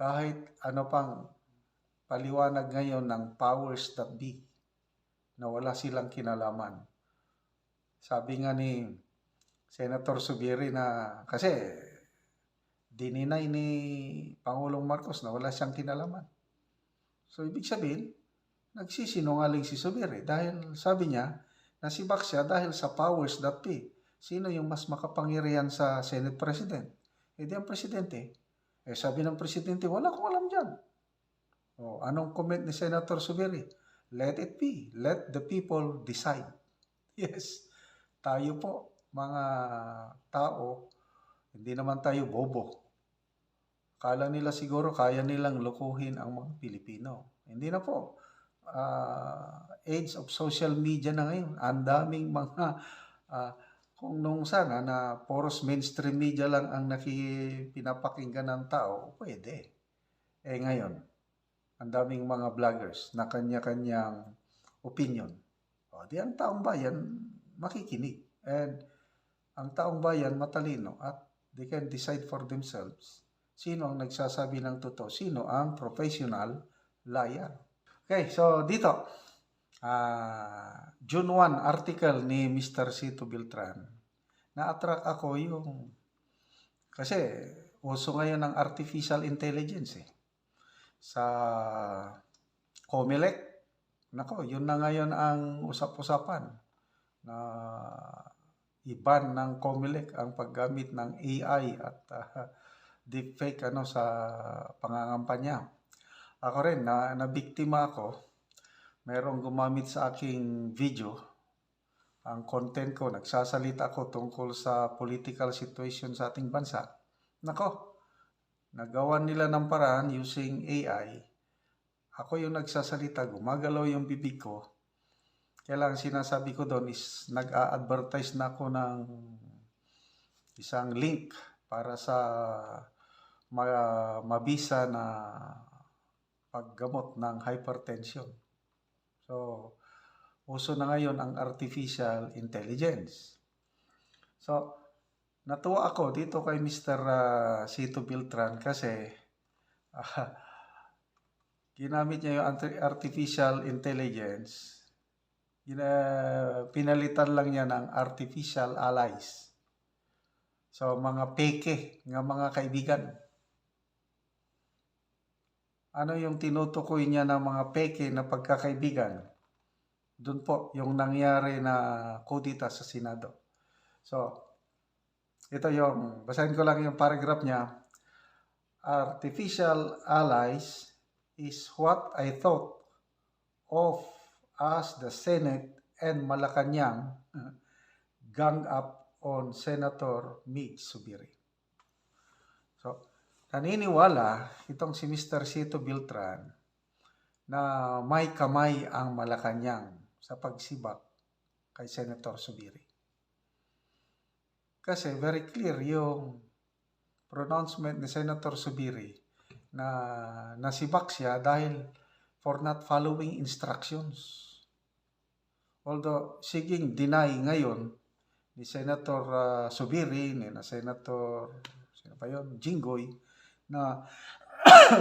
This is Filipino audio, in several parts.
kahit ano pang paliwanag ngayon ng powers that be na wala silang kinalaman. Sabi nga ni Senator Zubiri na kasi dininay ni Pangulong Marcos na wala siyang kinalaman. So ibig sabihin, nagsisinungaling si Zubiri dahil sabi niya nasibak siya dahil sa powers that be. Sino yung mas makapangyarihan sa Senate President? Eh di ang Presidente. Eh sabi ng Presidente, wala akong alam dyan. O, anong comment ni Senator Zubiri? Let it be. Let the people decide. Yes, tayo po, mga tao, hindi naman tayo bobo. Kala nila siguro kaya nilang lukuhin ang mga Pilipino. Hindi na po. Age of social media na ngayon. Ang daming mga, kung nung sana na poros mainstream media lang ang pinapakinggan ng tao, pwede. Eh ngayon, ang daming mga vloggers na kanya-kanyang opinion. O, di ang taong bayan makikinig. And ang taong bayan matalino at they can decide for themselves sino ang nagsasabi ng totoo, sino ang professional liar. Okay, so dito, June 1 article ni Mr. Cito Beltran, na-attract ako yung, kasi uso ngayon ng artificial intelligence sa COMELEC. Nako, yun na ngayon ang usap-usapan na iban ng COMELEC ang paggamit ng AI at deepfake sa pangangampanya. Ako rin, nabiktima ako. Merong gumamit sa aking video. Ang content ko, nagsasalita ako tungkol sa political situation sa ating bansa. Nako, nagawan nila ng paraan using AI. Ako yung nagsasalita, gumagalaw yung bibig ko. Kaya lang sinasabi ko doon is nag-a-advertise na ako ng isang link para sa mabisa na paggamot ng hypertension. So, uso na ngayon ang artificial intelligence. So, natuwa ako dito kay Mr. Cito Beltran kasi ginamit niya yung artificial intelligence. Pinalitan lang niya ng artificial allies. So, mga peke nga mga kaibigan. Ano yung tinutukoy niya ng mga peke na pagkakaibigan? Doon po yung nangyari na kudita sa Senado. So, ito yung, basahin ko lang yung paragraph niya. Artificial allies is what I thought of as the Senate and Malacanang gang up on Senator Mig Zubiri. So, naniniwala itong si Mr. Cito Beltran na may kamay ang Malacanang sa pagsibak kay Senator Zubiri. Kasi very clear yung pronouncement ni Senator Zubiri na nasibak siya dahil for not following instructions. Although siging deny ngayon ni Senator Zubiri, ni Senator Jinggoy, na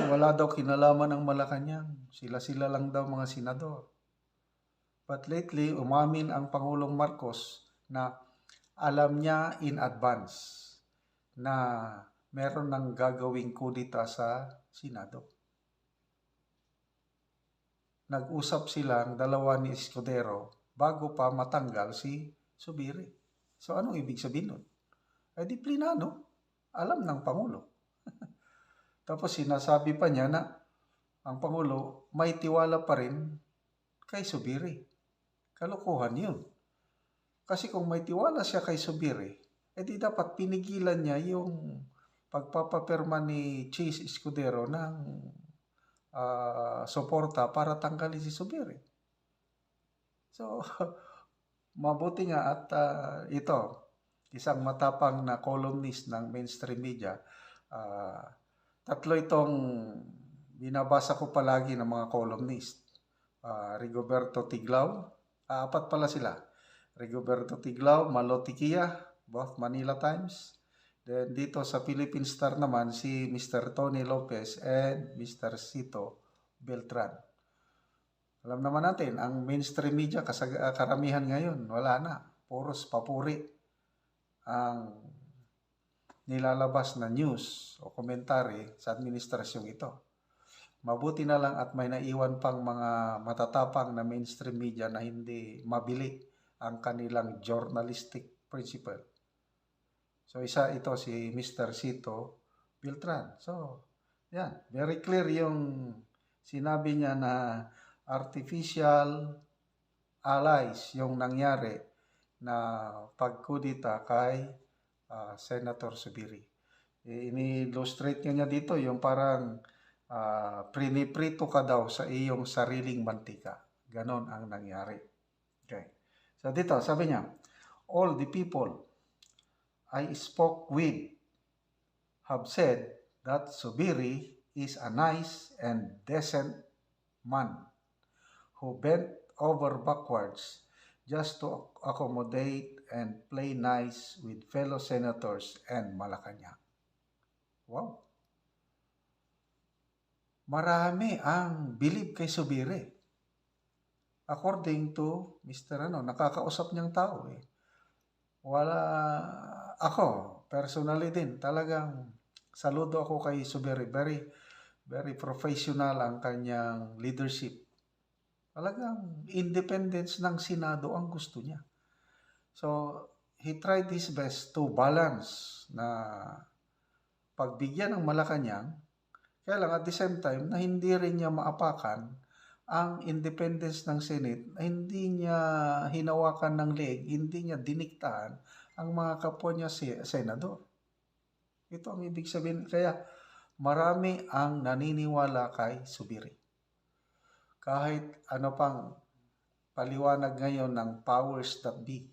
wala daw kinalaman ng Malacanang. Sila-sila lang daw mga senador. But lately, umamin ang Pangulong Marcos na alam niya in advance na meron ng gagawing kudita sa Senado. Nag-usap silang dalawa ni Escudero bago pa matanggal si Zubiri. So anong ibig sabihin nun? Eh di plinano, alam ng Pangulo. Tapos sinasabi pa niya na ang Pangulo may tiwala pa rin kay Zubiri. Kalokohan yun. Kasi kung may tiwala siya kay Zubiri, eh di dapat pinigilan niya yung pagpapapirma ni Chase Escudero ng suporta para tanggalin si Zubiri. So, mabuti nga at ito, isang matapang na columnist ng mainstream media, tatlo itong binabasa ko palagi ng mga columnist. Rigoberto Tiglao, apat pala sila. Rigoberto Tiglao, Malo Tiquia, both Manila Times, Then dito sa Philippine Star naman, si Mr. Tony Lopez and Mr. Sito Beltran. Alam naman natin, ang mainstream media, karamihan ngayon, wala na. Puros papuri ang nilalabas na news o komentary sa administrasyong ito. Mabuti na lang at may naiwan pang mga matatapang na mainstream media na hindi mabili ang kanilang journalistic principle. So isa ito si Mr. Sito Beltran. So yan, very clear yung sinabi niya na artificial allies yung nangyari na pagkudita kay Senator Zubiri. Ini-illustrate niya dito yung parang priniprito ka daw sa iyong sariling mantika. Ganon ang nangyari. Okay. So dito, sabi niya, all the people I spoke with have said that Zubiri is a nice and decent man who bent over backwards just to accommodate and play nice with fellow senators and Malacanang. Wow! Marami ang believe kay Zubiri. According to Mr. Nakakausap niyang tao eh. Ako, personally din, talagang saludo ako kay Zubiri. Very, very professional ang kanyang leadership. Talagang independence ng Senado ang gusto niya. So, he tried his best to balance na pagbigyan ng Malacanang, kaya lang at the same time na hindi rin niya maapakan ang independence ng Senate, na hindi niya hinawakan ng leeg, hindi niya diniktahan ang mga kapwa niya senador. Ito ang ibig sabihin. Kaya marami ang naniniwala kay Zubiri. Kahit ano pang paliwanag ngayon ng powers that be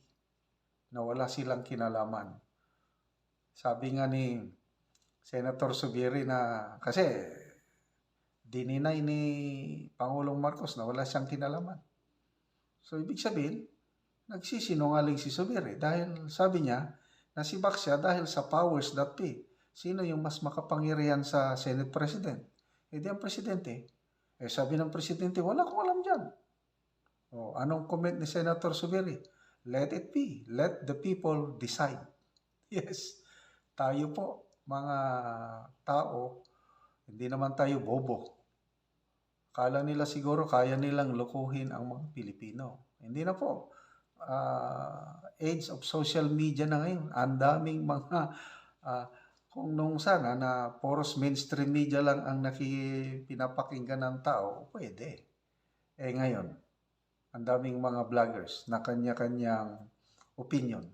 na wala silang kinalaman. Sabi nga ni Senator Zubiri na kasi dininay ni Pangulong Marcos na wala siyang kinalaman. So ibig sabihin, nagsisinungaling si Zubiri dahil sabi niya nasibak siya dahil sa powers that be. Sino yung mas makapangyarihan sa Senate President? E di ang Presidente. Sabi ng Presidente, wala akong alam dyan. Anong comment ni Senator Zubiri? Let it be. Let the people decide. Yes, tayo po, mga tao, hindi naman tayo bobo. Akala nila siguro kaya nilang lukuhin ang mga Pilipino. Hindi na po. Age of social media na ngayon. Ang daming mga, kung nung sana na poros mainstream media lang ang pinapakinggan ng tao, pwede. Ngayon, ang daming mga vloggers na kanya-kanyang opinion.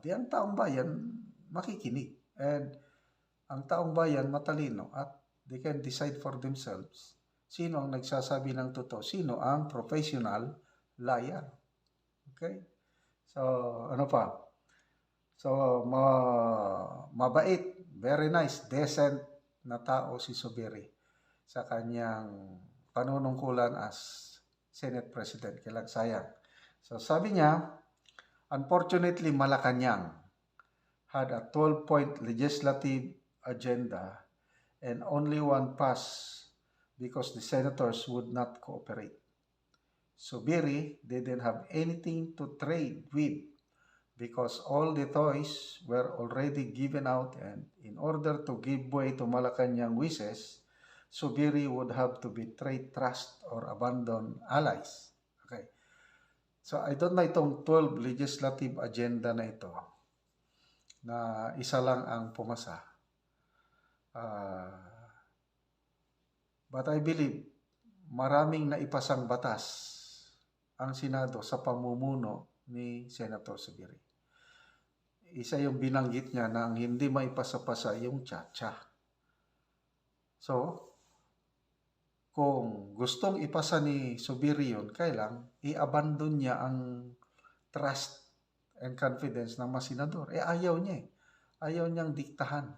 Di ang taong bayan makikinig. And ang taong bayan matalino at they can decide for themselves sino ang nagsasabi ng totoo, sino ang professional liar. Okay? So, ano pa? So, mabait, very nice, decent na tao si Zubiri sa kanyang panunungkulan as Senate President. Kailang sayang. So, sabi niya, unfortunately, Malacanang had a 12-point legislative agenda and only one passed because the senators would not cooperate. Zubiri didn't have anything to trade with because all the toys were already given out, and in order to give way to Malacanang wishes, Zubiri would have to betray trust or abandon allies. Okay. So I don't know itong 12 legislative agenda na ito na isa lang ang pumasa. But I believe maraming naipasang batas ang Senado sa pamumuno ni Senator Zubiri. Isa yung binanggit niya na ang hindi maipasa-pasa yung tsa-tsa. So, kung gustong ipasa ni Zubiri yun, kailang i-abandon niya ang trust and confidence ng mga senador. Ayaw niya eh. Ayaw niyang diktahan.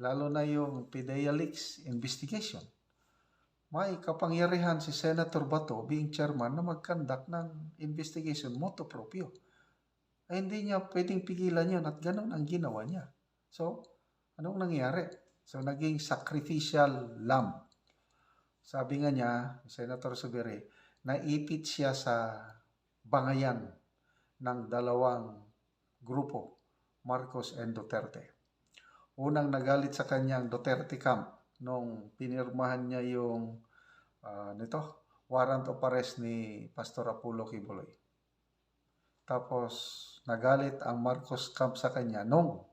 Lalo na yung PDEA leaks investigation. May kapangyarihan si Senator Bato being chairman na mag-conduct ng investigation motu proprio. Hindi niya pwedeng pigilan yun at ganun ang ginawa niya. So, Anong nangyari? So, naging sacrificial lamb. Sabi nga niya, Senator Subiri, naipit siya sa bangayan ng dalawang grupo, Marcos and Duterte. Unang nagalit sa kanyang Duterte camp nung pinirmahan niya yung warrant of arrest ni Pastor Apollo Kibuloy. Tapos nagalit ang Marcos camp sa kanya nung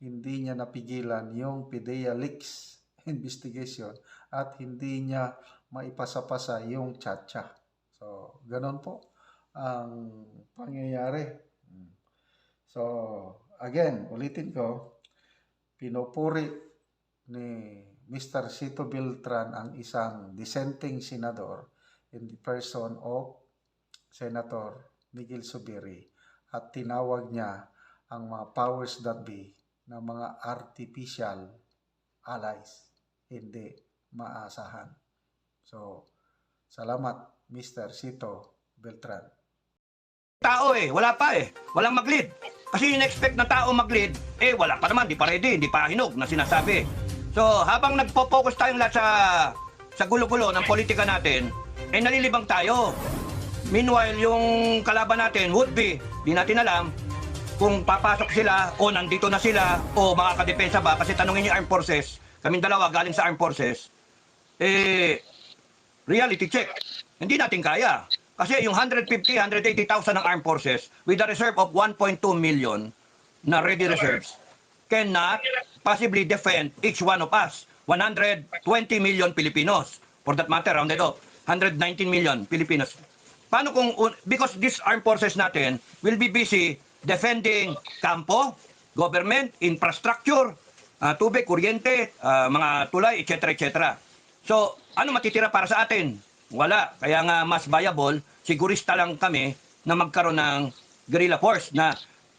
hindi niya napigilan yung PDEA leaks investigation at hindi niya maipasa-pasa yung tsa-tsa. So, ganun po ang pangyayari. So, again, ulitin ko, pinupuri ni Mr. Sito Beltran ang isang dissenting senador in the person of Senator Miguel Subiri at tinawag niya ang mga powers that be na mga artificial allies, hindi maasahan. So, salamat Mr. Sito Beltran. Tao wala pa walang mag-lead. Kasi in-expect na tao mag-lead, wala pa naman, di pa ready, di pa hinog na sinasabi. So, habang nagpo-focus tayong lahat sa gulo-gulo ng politika natin, nalilibang tayo. Meanwhile, yung kalaban natin would be, di natin alam kung papasok sila o nandito na sila o makakadepensa ba. Kasi tanungin niyo Armed Forces, kaming dalawa galing sa Armed Forces, reality check. Hindi natin kaya. Kasi yung 180,000 ng Armed Forces with a reserve of 1.2 million na ready reserves cannot possibly defend each one of us. 120 million Filipinos. For that matter, rounded up, 119 million Filipinos. Paano kung, because these Armed Forces natin will be busy defending kampo, government, infrastructure, tubig, kuryente, mga tulay, etc. etc. So, ano matitira para sa atin? Wala. Kaya nga mas viable, sigurista lang kami na magkaroon ng guerrilla force na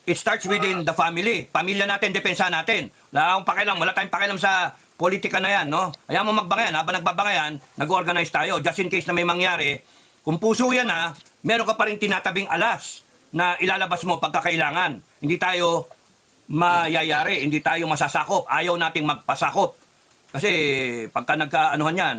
it starts within the family. Pamilya natin, depensa natin. Wala tayong pakialam sa politika na yan, no? Kaya mo magbangayan, habang nagbabangayan, nag-organize tayo. Just in case na may mangyari, kung puso yan meron ka pa rin tinatabing alas na ilalabas mo pagkakailangan. Hindi tayo mayayari, hindi tayo masasakop. Ayaw nating magpasakop. Kasi pagka nagkaanuhan yan,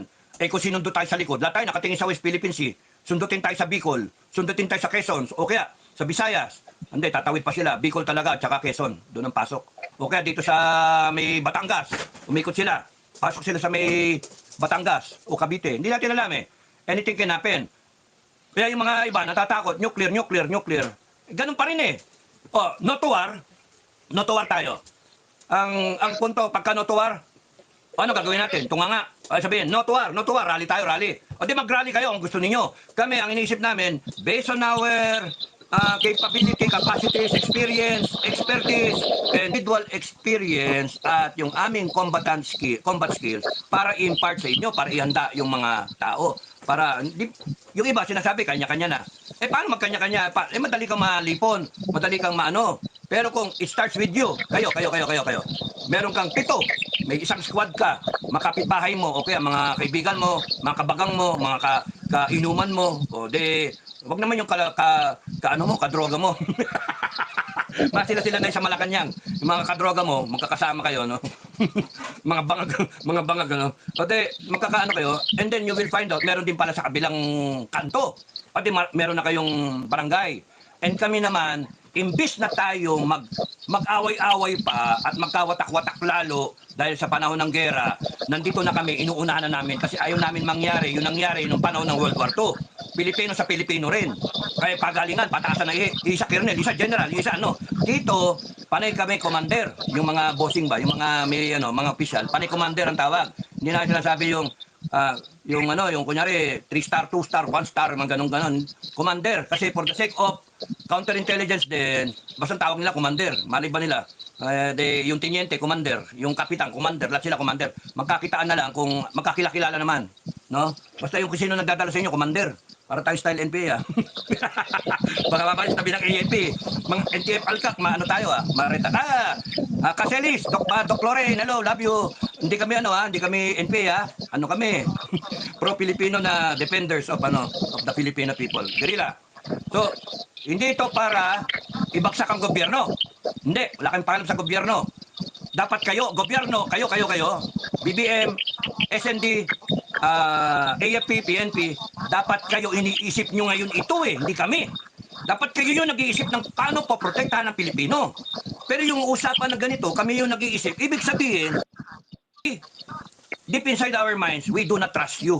kung sinundo tayo sa likod, lahat tayo nakatingin sa West Philippine Sea, sundutin tayo sa Bicol, sundutin tayo sa Quezon, o kaya sa Visayas. Hindi, tatawid pa sila. Bicol talaga, tsaka Quezon. Doon ang pasok. O kaya dito sa may Batangas, umikot sila. Pasok sila sa may Batangas o Cavite. Hindi natin alam Anything can happen. Kaya yung mga iba natatakot, nuclear. Ganun pa rin no to war tayo. Ang punto, pagka no to war, ano gagawin natin? Tunga nga. Sabihin, no to war, rally tayo, rally. O di mag-rally kayo kung gusto ninyo. Kami, ang iniisip namin, based on our capability, capacities, experience, expertise, individual experience, at yung aming combat skills para i-impart sa inyo, para ihanda yung mga tao. Para, yung iba sinasabi, kanya-kanya na. Paano magkanya-kanya? Madali kang malipon, madali kang maano. Pero kung it starts with you, kayo. Meron kang 7, may isang squad ka, makapitbahay mo, o kaya mga kaibigan mo, mga kabagang mo, mga kainuman mo, o de, wag naman yung kadroga mo. Sila na sa Malacanang. Yung mga kadroga mo, magkakasama kayo, no? mga bangag, ano? O de, magkakaano kayo, and then you will find out, meron din pala sa kabilang kanto. O de, meron na kayong barangay. And kami naman, imbis na tayo mag-away-away pa at magkawatak-watak lalo dahil sa panahon ng gera, nandito na kami, inuunahan na namin kasi ayaw namin mangyari yung nangyari nung panahon ng World War II. Pilipino sa Pilipino rin. Kaya pagalingan, pataasan na isa colonel, isa general, isa ano. Dito, panay kami commander, yung mga bossing ba, yung mga mga official, panay commander ang tawag. Hindi na sinasabi yung kunyari 3-star, 2-star, 1-star, mga ganun. Commander, kasi for the sake of counterintelligence din, basta tawag nila commander, mali ba nila? Yung tiniente, commander, yung kapitan, commander, lahat sila commander. Magkakitaan na lang kung magkakilala naman, no? Basta yung kung sino nagdadala sa inyo, commander. Para tayo style NPA Baka mabalik tabi ng ANP. Mga NTF Alcac, maano tayo Mareta. Caselis, Doc Lorraine, hello, love you. Hindi kami hindi kami NPA Ano kami? Pro-Filipino na defenders of the Filipino people. Guerrilla. So, hindi ito para ibagsak ang gobyerno. Hindi, wala kang pakialam sa gobyerno. dapat kayo, gobyerno, kayo, BBM, SND, AFP, PNP, dapat kayo iniisip nyo ngayon ito hindi kami. Dapat kayo yung nag-iisip ng paano poprotektahan ng Pilipino. Pero yung usapan na ganito, kami yung nag-iisip. Ibig sabihin, deep inside our minds, we do not trust you.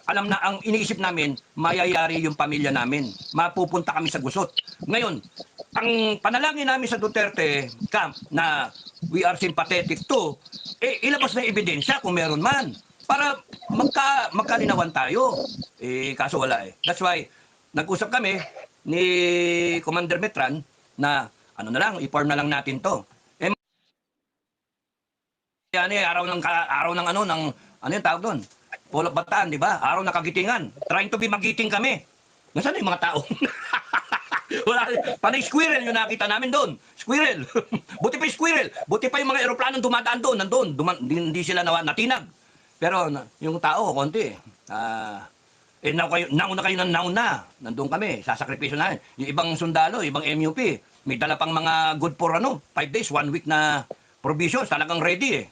Alam na ang iniisip namin, mayayari yung pamilya namin. Mapupunta kami sa gusot. Ngayon, ang panalangin namin sa Duterte camp na we are sympathetic to, ilabas na ebidensya kung meron man. Para magkalinawan tayo. Kaso wala That's why, nag-usap kami ni Commander Metran na ano na lang, i-form na lang natin to. Yan araw ng ano yung tawag doon? Pulak Bataan, di ba? Araw na kagitingan. Trying to be magiting kami. Nasaan yung mga tao? Wala. Panay squirrel yung nakita namin doon. Squirrel. Buti pa yung squirrel. Buti pa yung mga eroplanong dumadaan doon. Nandun. Hindi sila natinag. Pero yung tao, konti. Nauna kayo ng nauna. Nandun kami. Sasakripisyo namin. Yung ibang sundalo, ibang MUP, may dala pang mga good for 5 days, 1 week na provisions. Talagang ready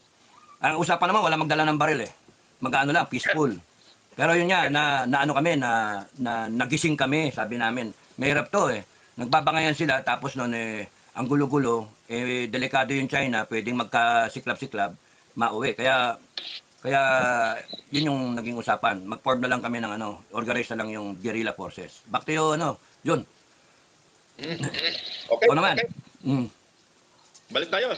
Ang usapan naman, wala magdala ng baril Mag-ano lang, peaceful. Pero yun nga, na ano kami, na nagising kami, sabi namin. Mahirap to Nagbabangayan sila, tapos noon ang gulo-gulo, delikado yung China, pwedeng magkasiklab-siklab, mauwi. Kaya yun yung naging usapan. Mag-form na lang kami ng organize na lang yung guerrilla forces. Back to you, Jun. Okay. O naman. Okay. Balik tayo.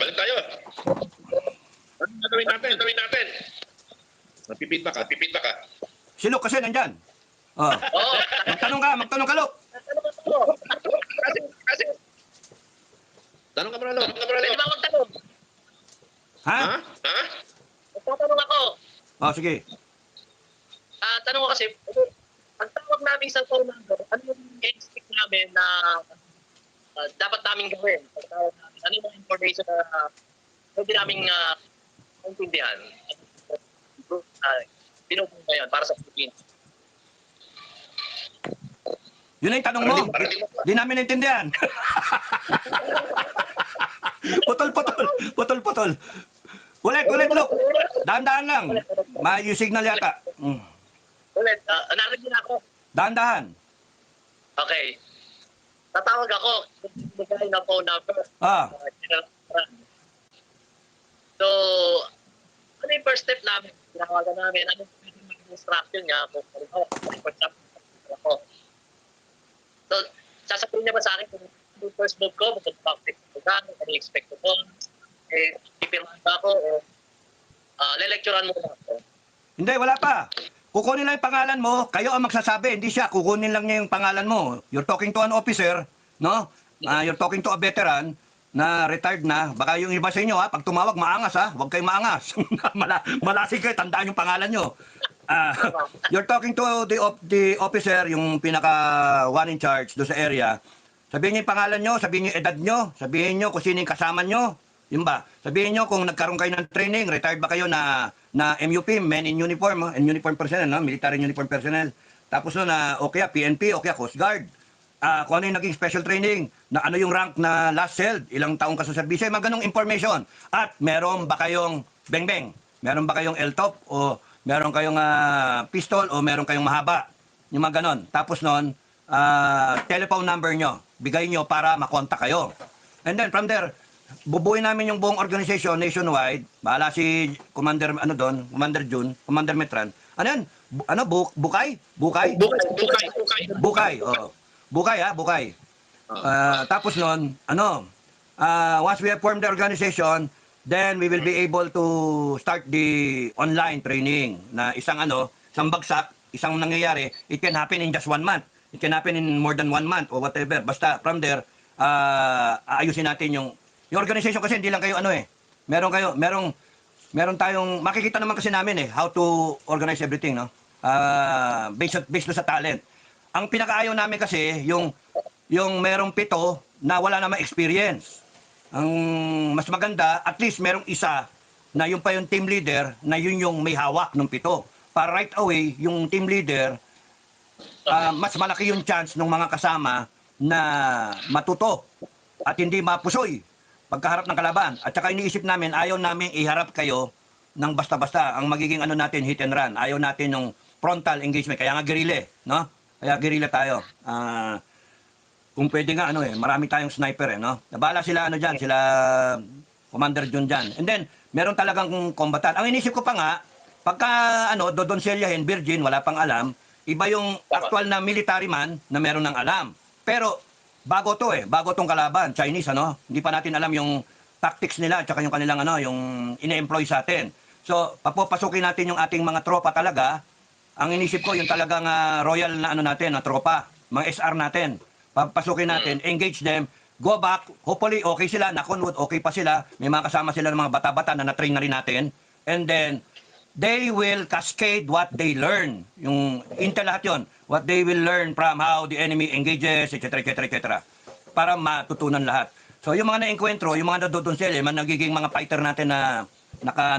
Ano gagawin natin? Magpipita ka. Si Luke kasi nandyan. Magtanong ka, Luke. Kasi. Tanong ka muna, Lo. Pwede ba akong tanong? Ha? Magtatanong ako. Sige. Tanong ko kasi, ang tawag namin sa phone number, ano yung expect namin na dapat namin gawin? Ano yung information na pwede namin maintindihan? Pinupong ngayon para sa Pilipinas. Yun ang tanong mo. Di namin naintindihan. Putol. Ulit, Luke. Dahan-dahan lang. May signal yata. Ulit, narinig na ako. Dahan-dahan. Okay. Tatawag ako. Bigay na phone number. So, ano yung first step namin? Tinawagan namin. Ano yung instruction niya? Kung ako. So, sasabihin niya ba sa akin kung ano yung first move ko? Mag-practice ko ba? Ano yung expect ko po? Pipirmahan ba ako? Lelecturean mo na ako. Hindi, wala pa. Kukunin lang yung pangalan mo, kayo ang magsasabi, hindi siya. Kukunin lang niya yung pangalan mo. You're talking to an officer, no? You're talking to a veteran na retired na. Baka yung iba sa inyo, pag tumawag, maangas, Huwag kayong maangas. Malasig kayo, tandaan yung pangalan nyo. You're talking to the officer, yung pinaka one in charge do sa area. Sabihin niyo yung pangalan nyo, sabihin niyo yung edad nyo, sabihin niyo kung sino yung kasama nyo. Yun ba? Sabihin nyo kung nagkaroon kayo ng training, retired ba kayo na MUP, men in uniform, in uniform personnel, military uniform personnel. Tapos o kaya PNP, o kaya Coast Guard. Kung ano yung naging special training, na ano yung rank na last held, ilang taong ka sa serbisyo, mga ganong information. At meron ba kayong beng-beng? Meron ba kayong L-top? O meron kayong pistol? O meron kayong mahaba? Yung mga ganon. Tapos nun, telephone number nyo. Bigay nyo para makontak kayo. And then from there, bubuin namin yung buong organization nationwide. Bahala si Commander Commander Jun, Commander Metran. Ano yan? Bukay? Bukay. Bukay. Tapos nun, once we have formed the organization, then we will be able to start the online training na isang bagsak, isang nangyayari, it can happen in just 1 month. It can happen in more than 1 month or whatever. Basta from there, aayusin natin yung organization kasi hindi lang kayo meron tayong makikita naman kasi namin how to organize everything based sa talent. Ang pinakaayaw namin kasi yung merong 7 na wala namang experience. Ang mas maganda at least merong isa na yung pa yung team leader na yun yung may hawak ng 7. Para right away yung team leader mas malaki yung chance ng mga kasama na matuto at hindi mapusoy. pagkaharap ng kalaban. At saka iniisip namin, ayaw namin iharap kayo ng basta-basta. Ang magiging ano natin, hit and run. Ayaw natin yung frontal engagement. Kaya nga guerrilla, no? Kaya guerrilla tayo. Kung pwede nga, marami tayong sniper, no? Nabala sila, dyan, sila Commander John dyan. And then, meron talagang kombatan. Ang inisip ko pa nga, pagka, dodonselyahin, virgin, wala pang alam, iba yung actual na military man na meron ng alam. Pero, bago tong kalaban, Chinese, Hindi pa natin alam yung tactics nila, at saka yung kanilang, yung ine-employ sa atin. So, papapasukin natin yung ating mga tropa talaga. Ang inisip ko, yung talagang royal na natin, na tropa, mga SR natin. Papasukin natin, engage them, go back, hopefully okay sila, knock on wood, okay pa sila, may mga kasama sila ng mga bata-bata na na-train na rin natin, and then, they will cascade what they learn. Yung intel lahat yun, what they will learn from how the enemy engages, etc., etc., etc., para matutunan lahat. So, yung mga na-enkwentro, yung mga nadodonsel, yung mga nagiging mga fighter natin na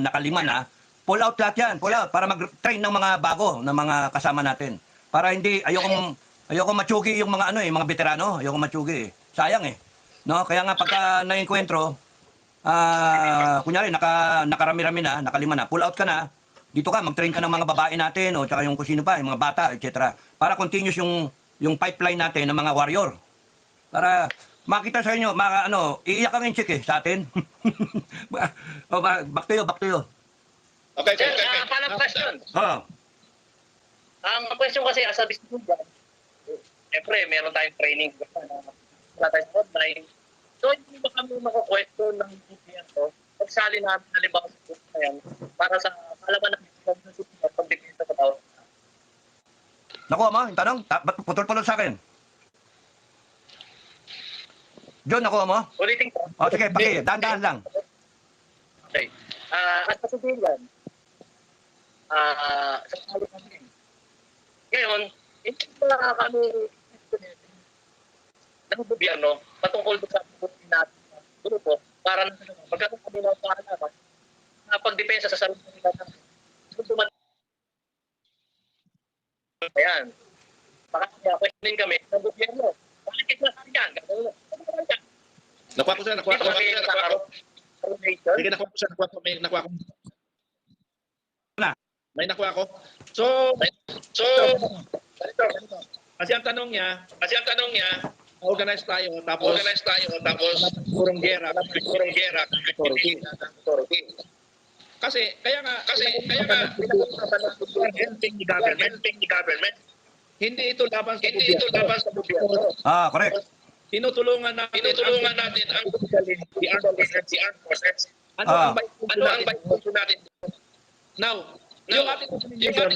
nakalima na, pull out lahat yan, pull out, para mag-train ng mga bago, ng mga kasama natin. Para hindi, ayoko matsugi yung mga mga veterano, ayoko matsugi. Sayang No? Kaya nga pagka na-enkwentro, kunyari nakarami-rami na, nakalima na, pull out ka na, dito ka, mag-train ka ng mga babae natin, o tsaka yung kung sino pa, yung mga bata, etc. Para continuous yung pipeline natin ng mga warrior. Para makita sa inyo, iiyak ang inchik sa atin. Back to you. Okay. Follow-up question. Oo. Ang question kasi, as a business dyan, siyempre, meron tayong training. Wala tayong online. So, hindi ba kami makakwestiyon ng BPN to? Pagsali namin, halimbawa sa group na yan, para sa alaman ng pag-depende sa tao. Nakuha mo yung tanong? Ba't putol-pulol sa akin? John, nakuha mo? Ulitin ko. O, sige, dahan-dahan lang. Okay. At sa civilian, sa sali namin. Ngayon, hindi ba kami ng gobyerno patungkol sa natin grupo para magkaroon kami ng paalaman na pagdepensa sa sarili nila. Ayan. Pakakasinin kami ng gobyerno. Bakit na sa yan? Nakuha ko. Sige, nakuha ko. May nakuha ko. So, kasi ang tanong niya, organize tayo, tapos purong gera, Kasi, kaya nga, helping the government, hindi ito laban sa gobyerno. Correct. Tinutulungan natin ang the armed forces. Ano ang bayad natin? Now, yung ating communication,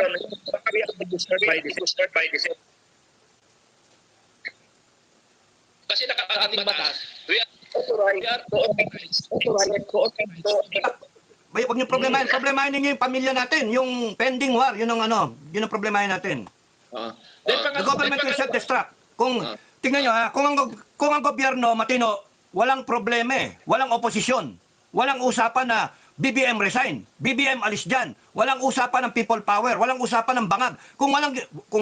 we are boosted by this. Kasi ating batas, we are authorized. Huwag niyo problemahin ninyo yung pamilya natin, yung pending war, yun ang problemahin natin. The government will self-destruct. Tingnan nyo kung ang gobyerno matino, walang problema walang oposisyon, walang usapan na BBM resign, BBM alis dyan, walang usapan ng people power, walang usapan ng bangag. Kung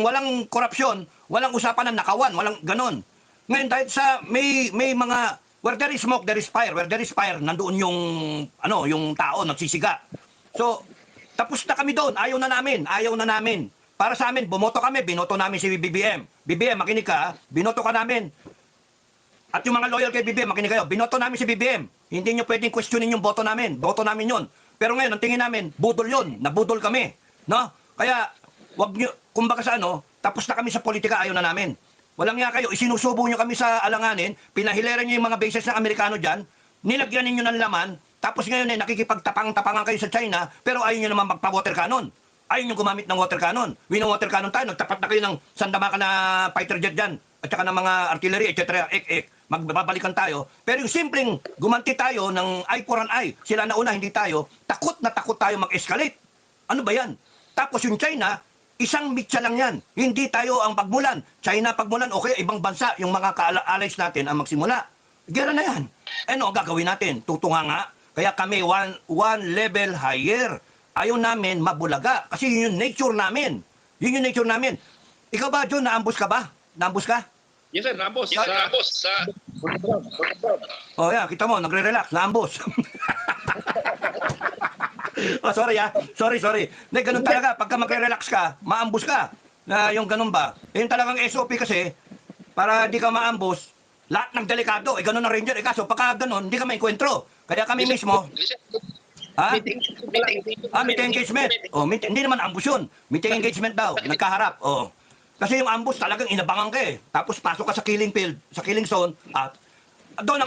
walang korupsyon, walang usapan ng nakawan, walang ganon. Ngayon dahil sa may mga where there is smoke, there is fire. Where there is fire, nandoon yung tao nagsisiga. So, tapos na kami doon. Ayaw na namin. Para sa amin, bumoto kami, binoto namin si BBM. BBM, makinig ka, binoto ka namin. At yung mga loyal kay BBM, makinig kayo, binoto namin si BBM. Hindi nyo pwedeng questionin yung boto namin. Boto namin yun. Pero ngayon, ang tingin namin, budol yun. Nabudol kami. No? Kaya, wag nyo, kumbaga sa tapos na kami sa politika, ayaw na namin. Walang nga kayo, isinusubo nyo kami sa alanganin, pinahiliran nyo yung mga bases ng Amerikano dyan, nilagyan ninyo ng laman, tapos ngayon nakikipagtapang-tapangan kayo sa China, pero ayaw nyo naman magpa-water cannon. Ayaw nyo gumamit ng water cannon. Wino-water cannon tayo, nagtapat na kayo ng sandamaka na fighter jet dyan, at saka ng mga artillery, etc. Magbabalikan tayo. Pero yung simpleng gumanti tayo ng eye for an eye, sila na una, hindi tayo, takot na takot tayo mag-escalate. Ano ba yan? Tapos yung China, isang mitsa lang yan. Hindi tayo ang pagmulan. China pagmulan, okay, ibang bansa, yung mga ka-allies natin ang magsimula. Gera na yan. Ano ang gagawin natin? Tutunga nga. Kaya kami one level higher. Ayaw namin mabulaga. Kasi yun yung nature namin. Yun yung nature namin. Ikaw ba, John, naambus ka ba? Naambus ka? Yes, sir, Rambos. Oh, yeah, kita mo, nagre-relax, naambos. Oh, sorry ah. Sorry. Hindi, ganun talaga. Pagka magre-relax ka, maambos ka. Na yung ganun ba? Yung talagang SOP kasi, para di ka maambos, lahat ng delikado, ganun na rin yun. Kaso, pagka ganun, hindi ka maenkwentro. Kaya kami mismo, ha? Meeting engagement. Oh, hindi naman ambus yun. Meeting engagement daw, nagkaharap. Oh. Kasi yung ambus talagang inabangan ka eh. Tapos pasok ka sa killing field, sa killing zone, at doon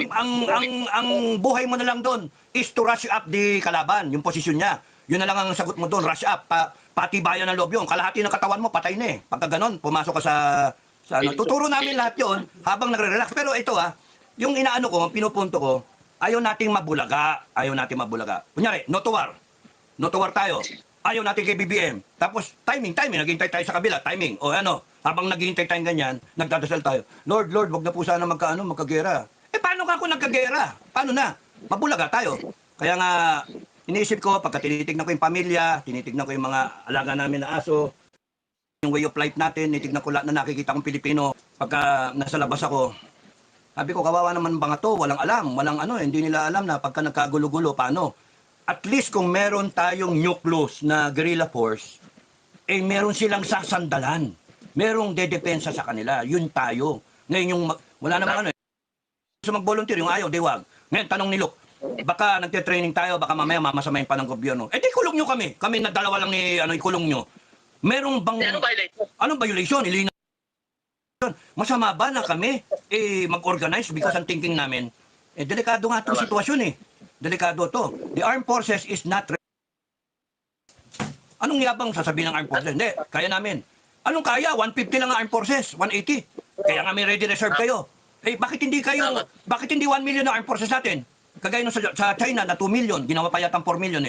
ang buhay mo na lang doon is to rush up the kalaban, yung posisyon niya. Yun na lang ang sagot mo doon, rush up, patibayan ng loob yun. Kalahati ng katawan mo, patay na eh. Pagka ganon, pumasok ka sa ano. Tuturo namin lahat yun habang nagre-relax. Pero ito yung inaano ko, pinupunto ko, ayaw nating mabulaga. Kunyari, no to war tayo. Ayaw natin kay BBM. Tapos, timing, naghihintay tayo sa kabila, timing. O ano, habang naghihintay tayo ganyan, nagdadasal tayo. Lord, wag na po sana magkagera. Paano ka ako nagkagera? Paano na? Mabulaga tayo. Kaya nga, iniisip ko, pagka tinitignan ko yung pamilya, tinitignan ko yung mga alaga namin na aso, yung way of life natin, tinitignan ko lahat na nakikita kong Pilipino, pagka nasa labas ako, sabi ko, kawawa naman mga to, walang alam, hindi nila alam na pagka nagkagulo-gulo, paano? At least kung meron tayong nucleus na guerrilla force, meron silang sasandalan. Merong dedepensa sa kanila. Yun tayo. Ngayon yung, wala namang gusto mag-volunteer, yung ayaw, di wag. Ngayon, tanong ni Luke, baka nagte-training tayo, baka mamaya mamasamayin pa ng gobyerno. Di kulong nyo kami. Kami na dalawa lang ikulong nyo. Merong bang... Anong violation? Ilina. Masama ba na kami mag-organize because ang thinking namin, delikado nga itong sitwasyon Delikado to. The armed forces is not... Anong yabang sasabihin ng armed forces? Hindi, kaya namin. Anong kaya? 150 lang ang armed forces, 180. Kaya nga may ready reserve kayo. Bakit hindi 1 million na armed forces natin? Kagaya nung sa China na 2 million, ginawa pa yata 4 million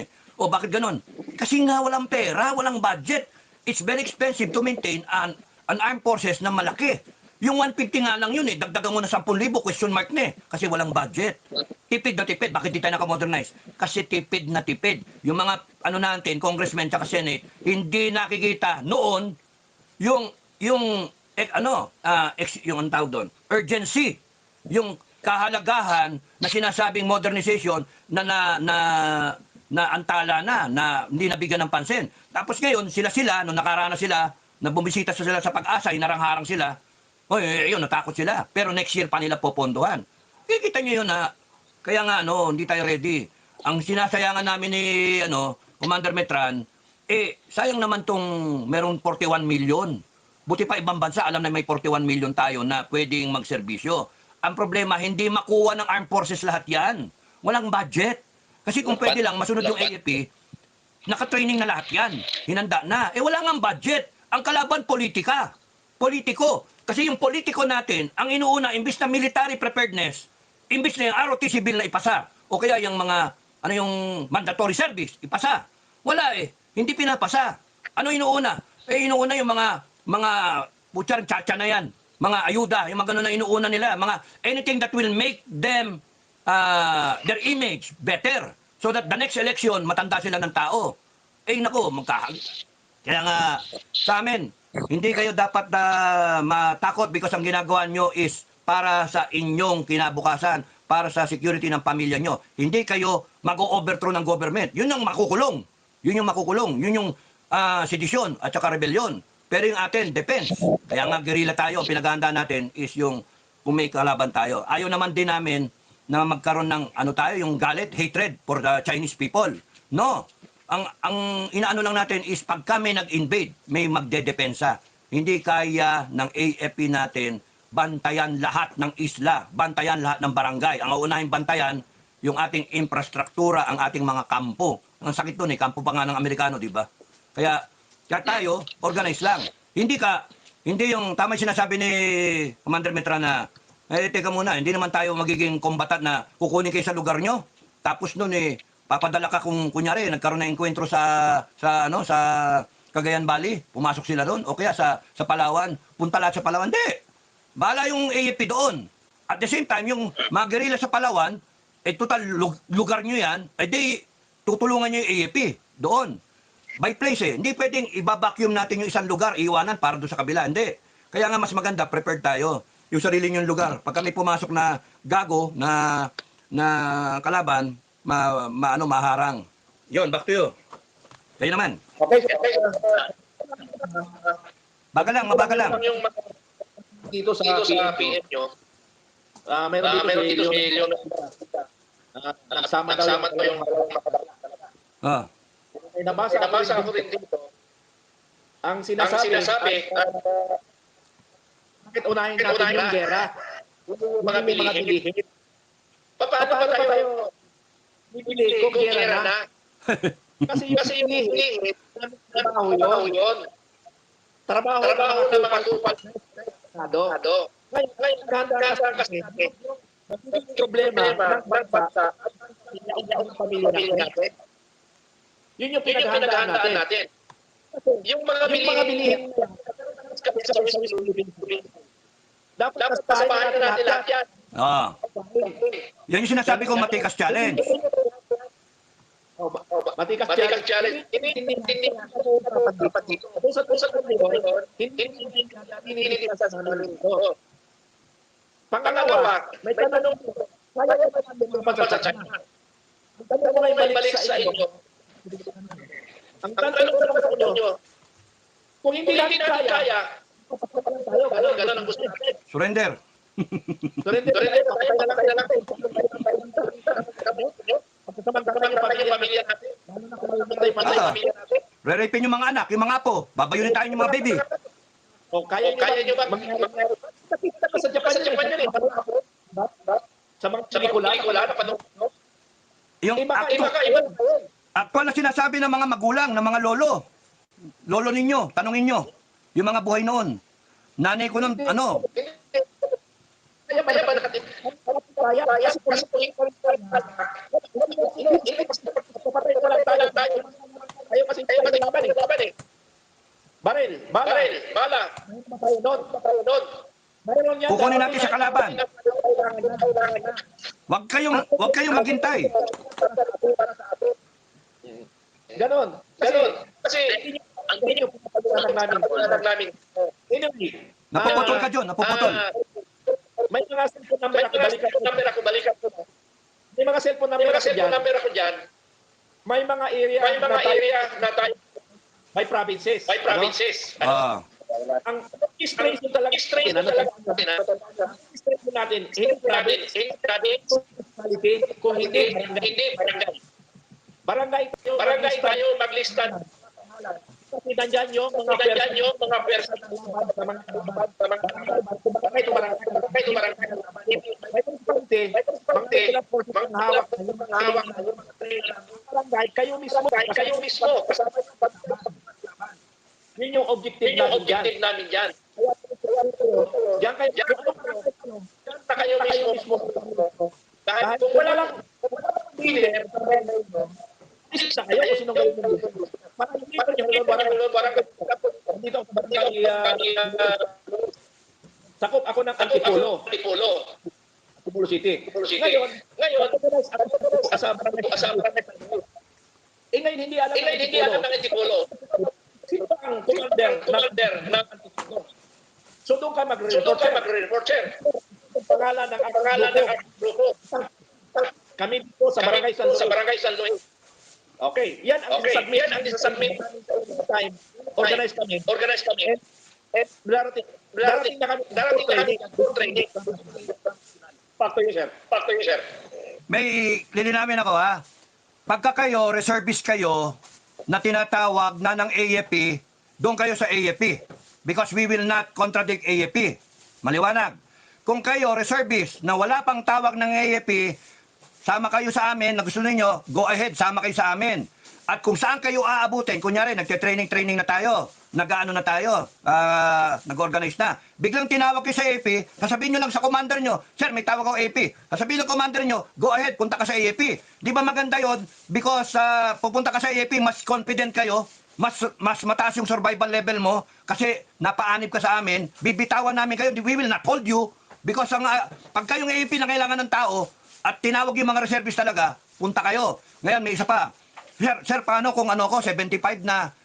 bakit ganon? Kasi nga walang pera, walang budget. It's very expensive to maintain an armed forces na malaki. Yung 150 nga lang yun dagdagan mo na 10,000, question mark kasi walang budget. Tipid na tipid, bakit di tayo nakamodernize? Kasi tipid na tipid. Yung mga natin, congressmen at senate, hindi nakikita noon yung ang tawag doon, urgency, yung kahalagahan na sinasabing modernization na antala na hindi nabigyan ng pansin. Tapos ngayon, sila, nung nakaranas sila, na bumisita sila sa Pag-asa, inarang-harang sila, natakot sila. Pero next year pa nila popondohan. Kikita nyo yun kaya nga, hindi tayo ready. Ang sinasayangan namin ni, Commander Metran, sayang naman tong merong 41 million. Buti pa ibang bansa, alam na may 41 million tayo na pwedeng magserbisyo. Ang problema, hindi makuha ng armed forces lahat yan. Walang budget. Kasi kung pwede lang, masunod yung AFP, naka-training na lahat yan. Hinanda na. Wala nga budget. Ang kalaban, politika. Politiko. Kasi yung politiko natin, ang inuuna, imbis na military preparedness, imbis na yung ROTC bill na ipasa, o kaya yung mga, yung mandatory service, ipasa. Wala Hindi pinapasa. Ano inuuna? Inuuna yung mga butchar chacha na yan. Mga ayuda, yung mga ganun na inuuna nila. Mga anything that will make them, their image better. So that the next election, matanda sila ng tao. Kaya nga, sa amin, hindi kayo dapat matakot because ang ginagawa nyo is para sa inyong kinabukasan, para sa security ng pamilya nyo. Hindi kayo mag-overthrow ng government. Yun yung makukulong. Yun yung sedisyon at saka rebellion. Pero yung atin, defense. Kaya nga guerrilla tayo, pinaghahandaan natin is yung kung may kalaban tayo. Ayaw naman din namin na magkaroon ng yung galit, hatred for the Chinese people. No. Ang inaano lang natin is pag kami nag-invade, may magdedepensa. Hindi kaya ng AFP natin bantayan lahat ng isla, bantayan lahat ng barangay. Ang uunahing bantayan, yung ating infrastruktura, ang ating mga kampo. Ang sakit doon kampo pa nga ng Amerikano, di ba? Kaya tayo, organize lang. Hindi yung tama sinasabi ni Commander Metra na, teka muna, hindi naman tayo magiging kombatant na kukunin kayo sa lugar nyo. Tapos noon papadala ka kung kunyari, nagkaroon ng enkwentro sa Cagayan Valley, pumasok sila doon, o kaya sa Palawan, punta lahat sa Palawan. Hindi. Bahala yung AFP doon. At the same time, yung mga guerrilla sa Palawan, total lugar nyo yan, di tutulungan nyo yung AFP doon. By place Hindi pwedeng ibabacuum natin yung isang lugar, iiwanan para doon sa kabila. Hindi. Kaya nga mas maganda, prepared tayo. yung sarili niyong lugar. Pag kami pumasok na gago na kalaban, maharang. Yon, back to you. Kayo naman. Okay. Mabagal lang. Yung dito sa PM nyo, meron dito si Leon. Nagsama daw yung Ah. nabasa ako rin dito. Ang sinasabi, bakit unahin natin yung gera? Yung mga bilihin. Paano ba tayo bibili kung gera na? Kasi yung bilihin, trabaho yun. Trabaho ng mga kupal. Ngayon, ganda kasi yung problema ng bansa ang pamilya natin. Yun yung pinaghahandaan natin. Yung mga bilihin dapat kasabahan na natin lahat yan. Yan yung sinasabi ko, Matikas Challenge. Matikas challenge. Hindi dapat dito. Usap ko ngayon, hindi sasasaluhin ko. Pangalawa, may tanong ko. Kaya ba natin magpapagsasabi? Ang tanong ko ay balik sa inyo. Ang tanong ko sa inyo, kung hindi natin kaya, gano'n ang gusto natin. Surrender. Surrender, patay na lang. Pagkasamantala yung pamilya natin. Patay pamilya natin. Re-rapein yung mga anak, yung mga apo. Babayunin tayo yung mga baby. O kaya nyo ba? Sa Japan yun eh. Sa mga pelikula na panong. Yung actual na sinasabi ng mga magulang, ng mga lolo. Lolo ninyo, tanongin nyo. Yung mga buhay noon. Nanay ko nun, ano? Kaya ba natin? Kaya kasi papatay ko lang tayo. Ayaw kasi laban eh. Baril, bala. Patay doon. Kukunin natin sa kalaban. Huwag kayong maghintay. Ganon. Kasi ang inyo pagpapaliwanag namin. Anyway, Napuputol ka, John. Napuputol. may mga cellphone number ako, balikan ko. May mga cellphone number ako dyan. May mga area na tayo. May provinces. Ang straight talaga natin. Hindi province. Kung hindi barangay. Barangay tayo maglista. Kasi nandyan yung mga person sa mga barangay to barangay. Mga hawak barangay, kayo mismo. Yun yung objective namin dyan. Diyan kayo mismo. Kahit kung wala lang leader, isa kayo kung sino kayo leader. Para hindi pa nyo barangay. Dito ako sakop ako ng Antipolo. Antipolo City. Ngayon, asa barangay. Ngayon hindi alam ng Antipolo. Sino ang commander ng Antipolo? So doon ka mag-report, sir. Pangalan ng grupo. Kami dito sa Barangay San Luis. Okay, yan ang isa-submit. Time. Organize kami. And darating na kami training. Back to you, sir. May lilinawin ako, ha? Pagka kayo, reservist kayo, na tinatawag na ng AFP, doon kayo sa AFP. Because we will not contradict AFP. Maliwanag. Kung kayo, reservist, na wala pang tawag ng AFP, sama kayo sa amin, na gusto ninyo, go ahead, sama kayo sa amin. At kung saan kayo aabutin, kunyari, nagte-training na tayo, nag-organize na. Biglang tinawag kayo sa AFP, sasabihin nyo lang sa commander nyo, sir, may tawag ako AFP. Sasabihin ng commander nyo, go ahead, punta ka sa AFP. Di ba maganda yon? Because pupunta ka sa AFP, mas confident kayo, mas mataas yung survival level mo, kasi napaanib ka sa amin, bibitawan namin kayo, we will not hold you, because pag kayong AFP na kailangan ng tao, at tinawag yung mga reservist talaga, punta kayo. Ngayon, may isa pa. Sir, paano kung 75 na,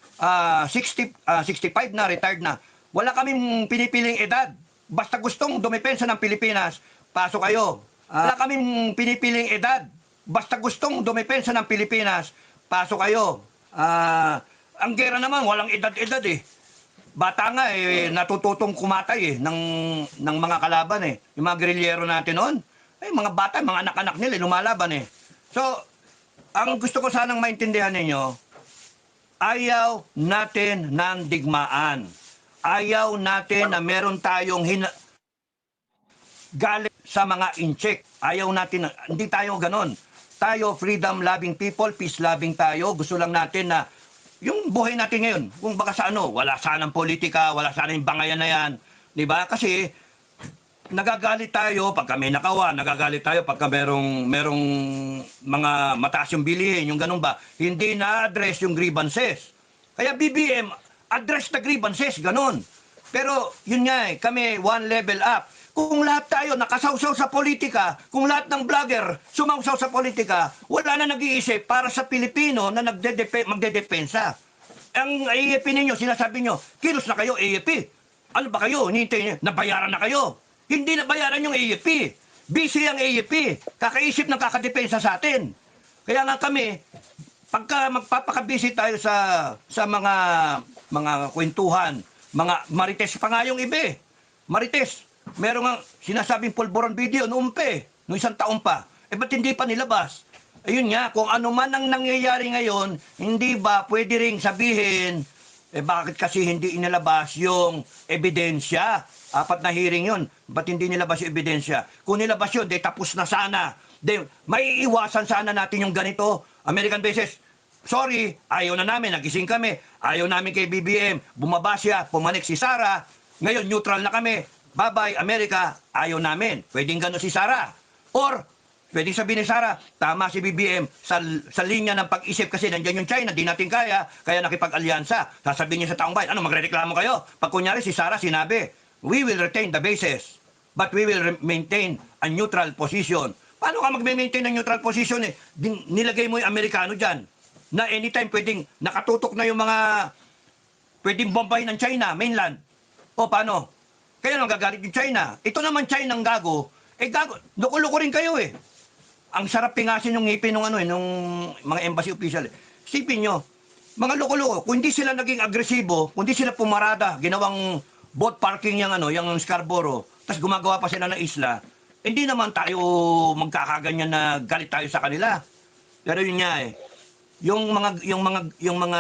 65 na, retired na? Wala kaming pinipiling edad. Basta gustong dumepensa ng Pilipinas, pasok kayo. Wala kaming pinipiling edad. Basta gustong dumepensa ng Pilipinas, pasok kayo. Ang gera naman, walang edad-edad eh. Bata nga eh, natututong kumatay eh, ng mga kalaban eh. Yung mga gerilyero natin noon, eh, mga bata, mga anak-anak nila, lumalaban eh. So, ang gusto ko sanang maintindihan ninyo, ayaw natin ng digmaan. Ayaw natin na meron tayong galit sa mga incheck. Ayaw natin, hindi tayo ganon. Tayo, freedom-loving people, peace-loving tayo. Gusto lang natin na yung buhay natin ngayon, kung baka sa ano, wala sanang politika, wala sanang bangayan na yan. Diba? Kasi, nagagalit tayo pagka may nakawa, nagagalit tayo pagka merong mga mataas yung bilihin, yung ganun ba. Hindi na-address yung grievances. Kaya BBM, address the grievances, ganun. Pero yun nga eh, kami one level up. Kung lahat tayo nakasawsaw sa politika, kung lahat ng vlogger sumawsaw sa politika, wala na nag-iisip para sa Pilipino na magdedepensa. Ang AFP ninyo, sinasabi nyo, kilos na kayo AFP. Ano ba kayo? Hinihintay nyo, nabayaran na kayo. Hindi nabayaran yung AFP. Busy ang AFP. Kakaisip ng kakadepensa sa atin. Kaya nga kami, pagka magpapakabisi tayo sa mga kwentuhan, mga marites pa nga yung iba. Marites, meron nga sinasabing pulburon video noong noong isang taon pa. Ba't hindi pa nilabas? Ayun nga, kung ano man ang nangyayari ngayon, hindi ba pwede ring sabihin, bakit kasi hindi inilabas yung ebidensya? 4 na hearing yun. Ba't hindi nilabas yung ebidensya? Kung nilabas yun, tapos na sana. May iwasan sana natin yung ganito. American bases, sorry, ayaw na namin, nagising kami. Ayaw namin kay BBM. Bumaba siya, pumanik si Sara. Ngayon, neutral na kami. Bye-bye, Amerika, ayaw namin. Pwedeng gano'n si Sara. Or, pwedeng sabihin ni Sara, tama si BBM sa linya ng pag-isip kasi nandiyan yung China, di natin kaya nakipag-alyansa. Sasabihin niya sa taong bayan, ano, magrereklamo kayo? Pag kunyari si Sara sinabi, we will retain the bases, but we will maintain a neutral position. Paano ka mag-maintain ng neutral position eh? Nilagay mo yung Amerikano dyan, na anytime pwedeng nakatutok na yung mga pwedeng bombay ng China, mainland. O paano? Kaya nang gagalit yung China. Ito naman China ang gago. Gago, loko-loko rin kayo eh. Ang sarap pingasin yung ngipin nung mga embassy official. Sipin nyo, mga loko-loko, kung hindi sila naging agresibo, kung hindi sila pumarada, ginawang boat parking yung Scarborough, tapos gumagawa pa sila ng isla, hindi naman tayo magkakaganyan na galit tayo sa kanila. Pero yun nga eh, yung mga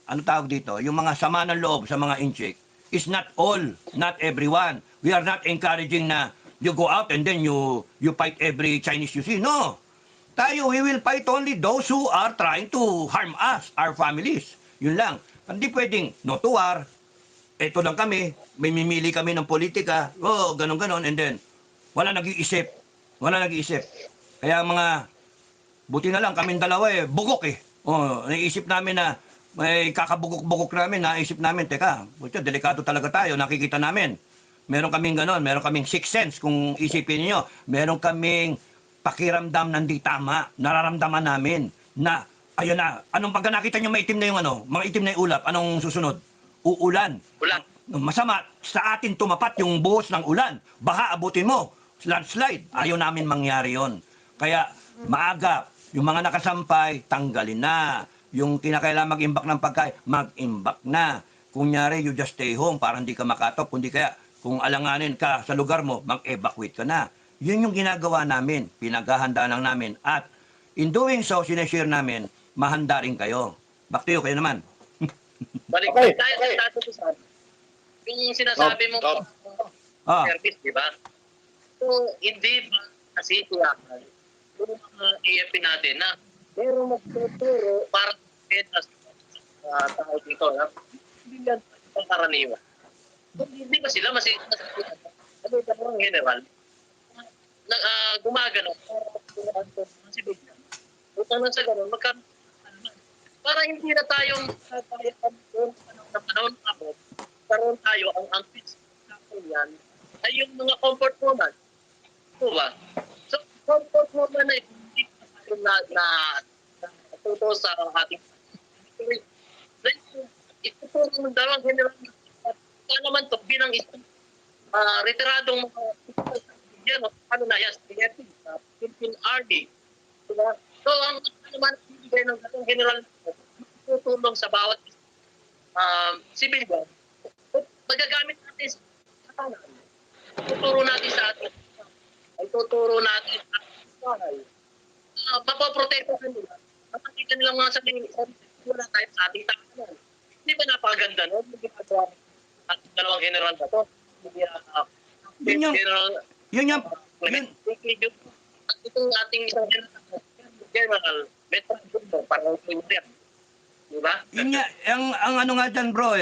ano tawag dito, yung mga sama ng loob sa mga incheck, is not all, not everyone. We are not encouraging na you go out and then you fight every Chinese you see. No. Tayo, we will fight only those who are trying to harm us, our families. Yun lang. Hindi pwedeng no to war. Ito lang kami, may mimili kami ng politika. Oh, ganon-ganon. And then, wala nag-iisip. Wala nag-iisip. Kaya mga, buti na lang, kaming dalawa eh, bugok eh. Oh, naisip namin na, may kakabugok-bugok namin, naisip namin, teka, delikado talaga tayo, nakikita namin. Meron kaming ganon, meron kaming sixth sense, kung isipin niyo, meron kaming pakiramdam na hindi tama, nararamdaman namin na, ayun na, anong pagka nakita niyo maitim na yung mga itim na yung ulap, anong susunod? Uulan. Ulan. Masama, sa atin tumapat yung buhos ng ulan, baha abutin mo, landslide, ayaw namin mangyari yon. Kaya, maaga, yung mga nakasampay, tanggalin na. Yung kinakailangan mag-imbak ng pagkain, mag-imbak na. Kunyari, you just stay home para hindi ka makatop. Kundi kaya, kung alanganin ka sa lugar mo, mag-evacuate ka na. Yun yung ginagawa namin. Pinaghahandaan lang namin. At in doing so, sineshare namin, mahanda rin kayo. Back to you, kayo naman. Balik tayo sa status sa yung sinasabi mo service, di ba? So, hindi ba kasi tiyakan yung mga AFP natin na pero magtuturo para sa tao dito, hindi yan ang karaniwan. Hindi ba sila ano yung general na gumagano si Bigyan. Utang na sa gano'n, para hindi na tayong panahon ako, karoon tayo ang fix yan ay yung mga comfort moment. Ito ba? So, comfort moment na hindi na tuto sa ating ito po ng dalawang general na naman to bilang isang retiradong mga yan, ano na yan, Philippine Army. Diba? So, ang naman ibigay ng dating general tutulong sa bawat civilian, magagamit natin sa kanan. Tuturo natin sa atin. Ay tuturo natin sa bahay. Papoprotekto nila. Makakita nilang mga sarili. Wala tayo sa ating tahanan. Hindi ba napakaganda, no? Hindi ba ito ang dalawang general na ito? Yun yung itong ating isang general, parang yan. Diba? Yun nga, ang ano nga dyan bro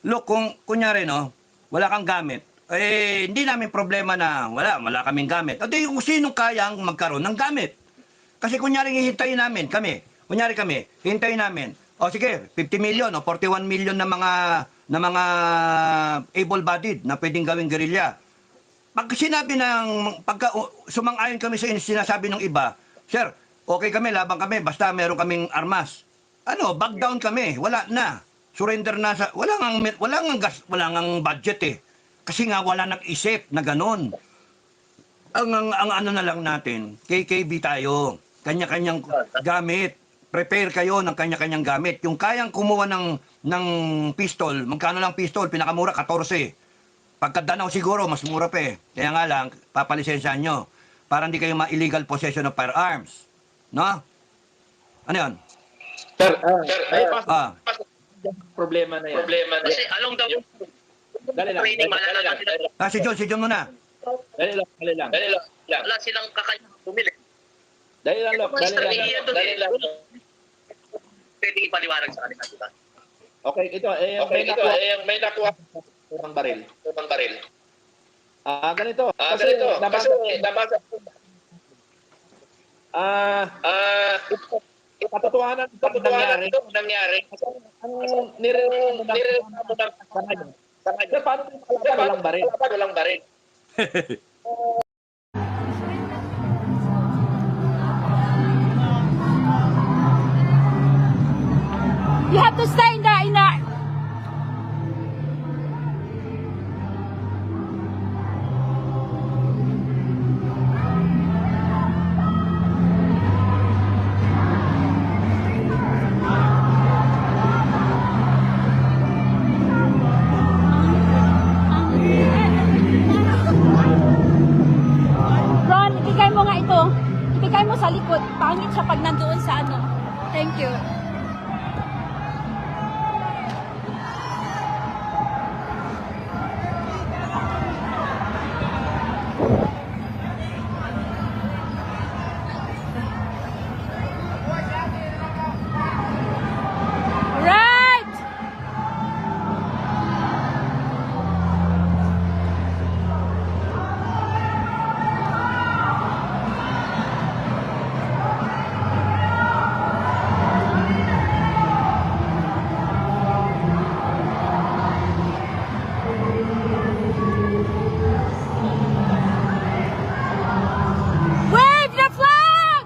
look, kung kunyari no, wala kang gamit, hindi namin problema na wala kaming gamit. At kung sinong kayang magkaroon ng gamit. Kasi kunyari hihintayin namin, kunyari kami, hintayin namin, sige, 50 million o 41 million na mga able-bodied na pwedeng gawing guerrilla. Pag sinabi pagka sumang-ayon kami sa sinasabi ng iba, sir, okay kami, labang kami, basta meron kaming armas. Back down kami, wala na. Surrender na wala ngang budget Kasi nga wala nag-isip na ganun. Ang ano na lang natin, KKB tayo, kanya-kanyang gamit. Prepare kayo ng kanya-kanyang gamit. Yung kayang kumuha ng pistol, magkano lang pistol, pinakamura 14. Pagkadanaw siguro, mas mura pa Kaya nga lang, papalisensyahan nyo. Para hindi kayo ma-illegal possession of firearms. No? Ano yun? Sir, problema na yan. Kasi along the Dali lang. training, malalaman sila. Si John muna. Dali lang. Wala silang kakayang bumili. Dali lang, Lok. Dali lang. Pwede ipaliwanag sa kanila, diba? Okay, ito. May nakuha. Unang baril. Ganito. Kasi nabasa. Katotohanan ito nangyari. Ang nire-reklamo ng sa kanya. Paano walang baril? You have to stay in the Ron, ibigay mo nga ito. Ibigay mo sa likod. Pangit siya pag nandoon sa ano. Thank you. Right! Wave the flag!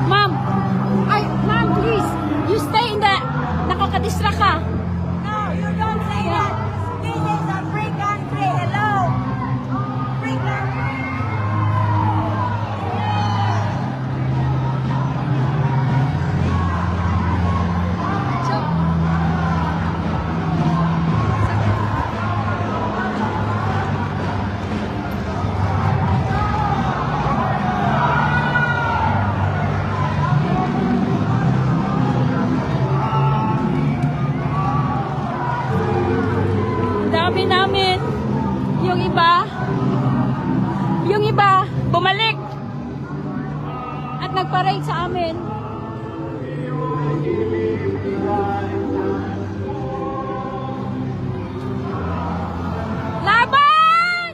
Ma'am, please, you stay in the, nakakadistract ka. No, you don't say that. This is a free country. Hello. Free country. Ang dami namin. Yung iba, bumalik. At nagparade sa amin. Laban!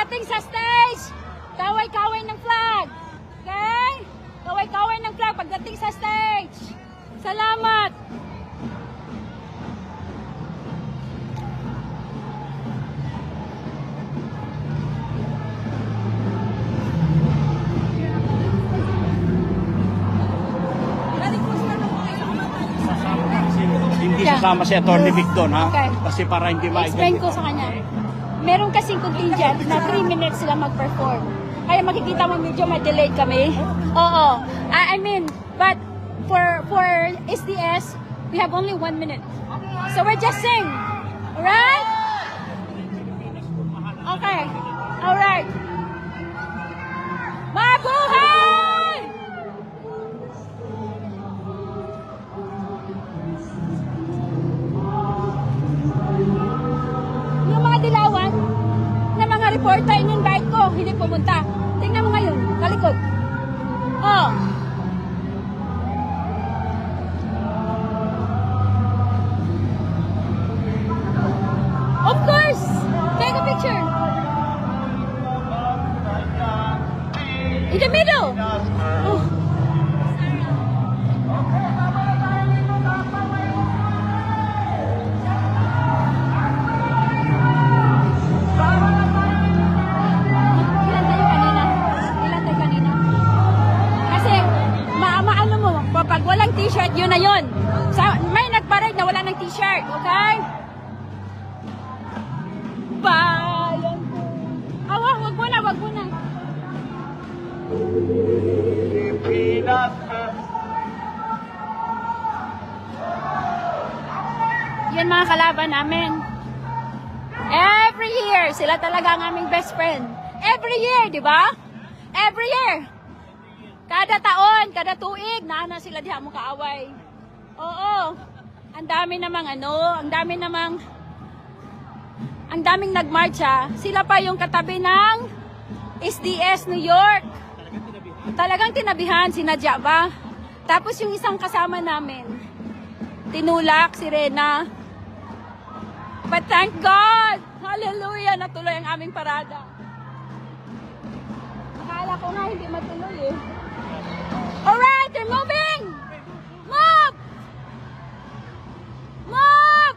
pagdating sa stage, kaway-kaway ng flag. Okay? Kaway-kaway ng flag pagdating sa stage. Salamat. Hindi sasama si Atty. Vic doon, ha? Okay. Kasi para hindi Explain ko sa kanya. Meron kasing contingent na 3 minutes sila mag-perform. Kaya makikita mo medyo may delayed kami. Oo. I mean, but for SDS, we have only 1 minute. So we're just sing. Alright? Okay. Alright. Mabuhay! Yung mga dilawan na mga reporter in-invite ko, hindi pumunta. Tingnan mo ngayon, kalikod. Oh. Of course! Take a picture. In the middle. Oh. Ilan tayo kanina? Kasi, maano mo, pag walang t-shirt, yun na yun. May nagparade na wala ng t-shirt, okay? Bayan ko. Wag mo na, wag mo na. Yan mga kalaban namin. Every year, sila talaga ang aming best friend. Every year, di ba? Every year. Kada taon, kada tuig, naana sila diha mo kaaway. Oo. Ang dami namang ang daming nagmarcha. Sila pa yung katabi ng SDS New York. Talagang tinabihan, sinadya ba? Tapos yung isang kasama namin, tinulak si Rena. But thank God! Hallelujah! Natuloy ang aming parada. Akala ko nga hindi matuloy eh. Alright, they're moving! Move! Move!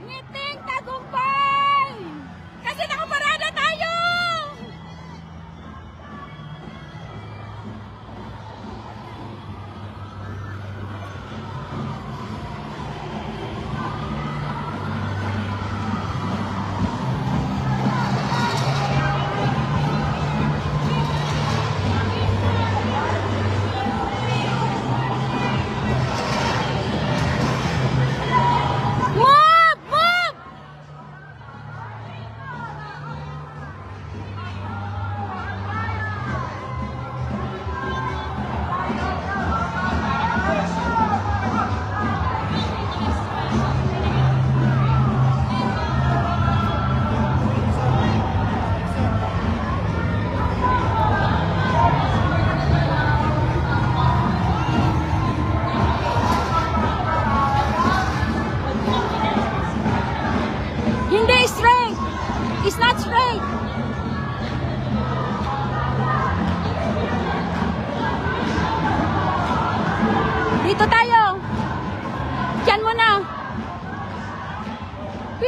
Ngiting tagumpay! Kasi nakaparada tayo! Move! Move! Hindi straight. It's not straight. Dito tayo. Diyan mo na. P!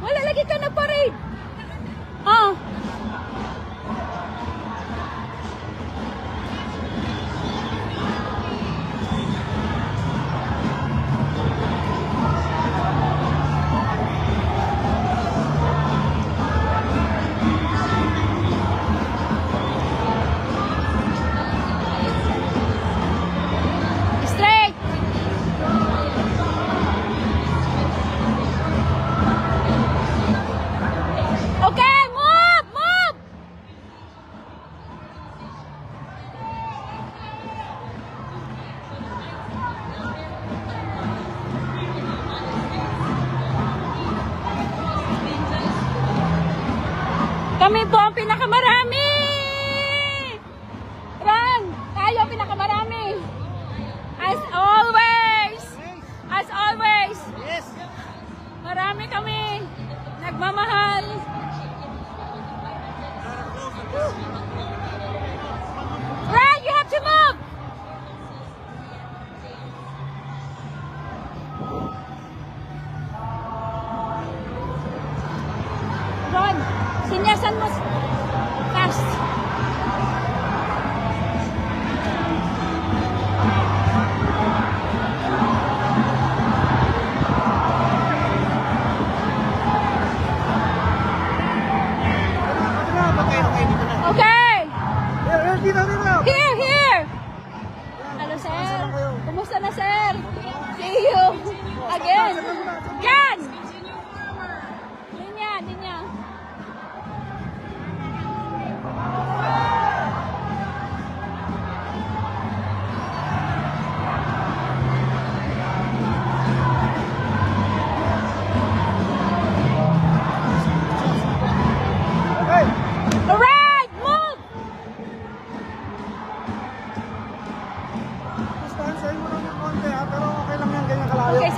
Wala lagi ka na parade. Oh. Straight. Okay, move, move. Kami po ang pinakamarami. Ran, tayo ang pinakamarami. As always. As always. Yes! Marami kami.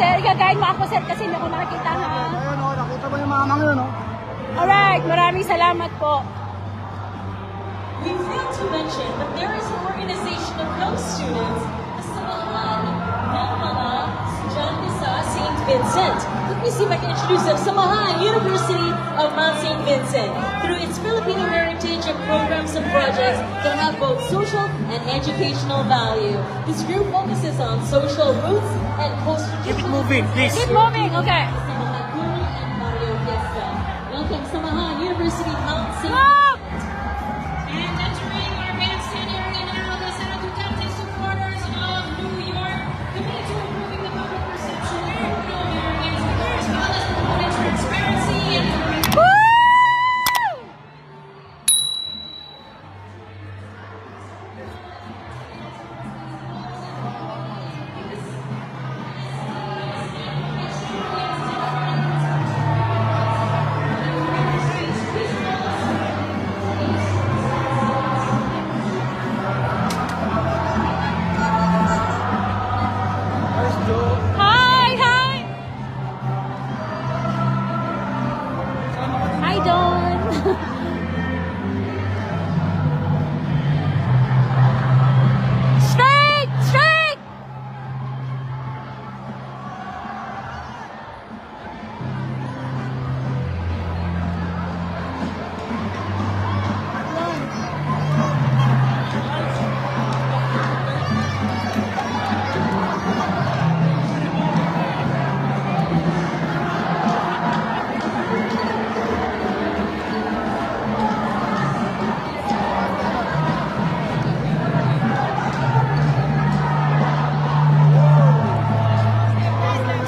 Sir, gagayin mo ako, sir, kasi hindi ako nakakita, ha? Ayun, oh, nakita mo yung mama ngayon, oh. Alright, maraming salamat po. We failed to mention that there is an organization of those students, the Samahan ng mga Estudyante sa St. Vincent. Let me see if I can introduce them. Samahan University of Mount St. Vincent. Through its Filipino heritage and programs and projects that have both social and educational value. This group focuses on social roots and Keep it moving, please. Keep moving, okay. Samahan Girl and Barrio Fiesta. Welcome, Samahan University Mount St. Move! And entering our bandstand area now, the Senator Duterte supporters of New York, committed to improving the public perception of Filipino Americans, as well as promoting transparency and Woo! Hi, hi. Hi, Don. Straight, straight.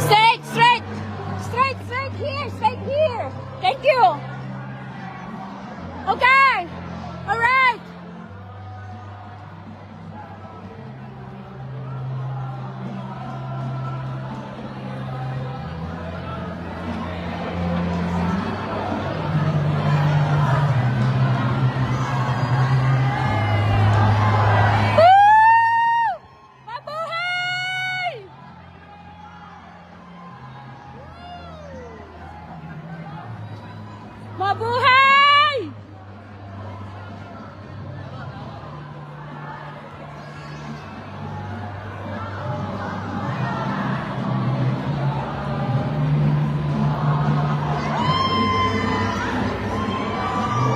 Straight, straight. Straight, straight here, straight here. Thank you. Okay. All right. Woo! Mabuhay! Mabuhay!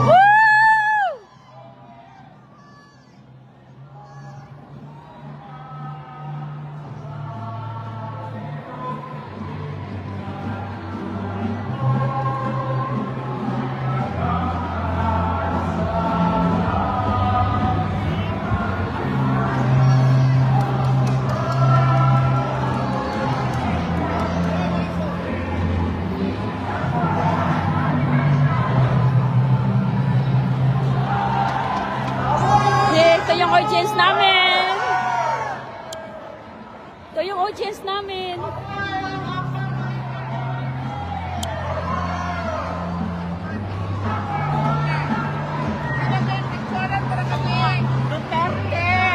Woo! Ito yung audience namin. Ito yung audience namin.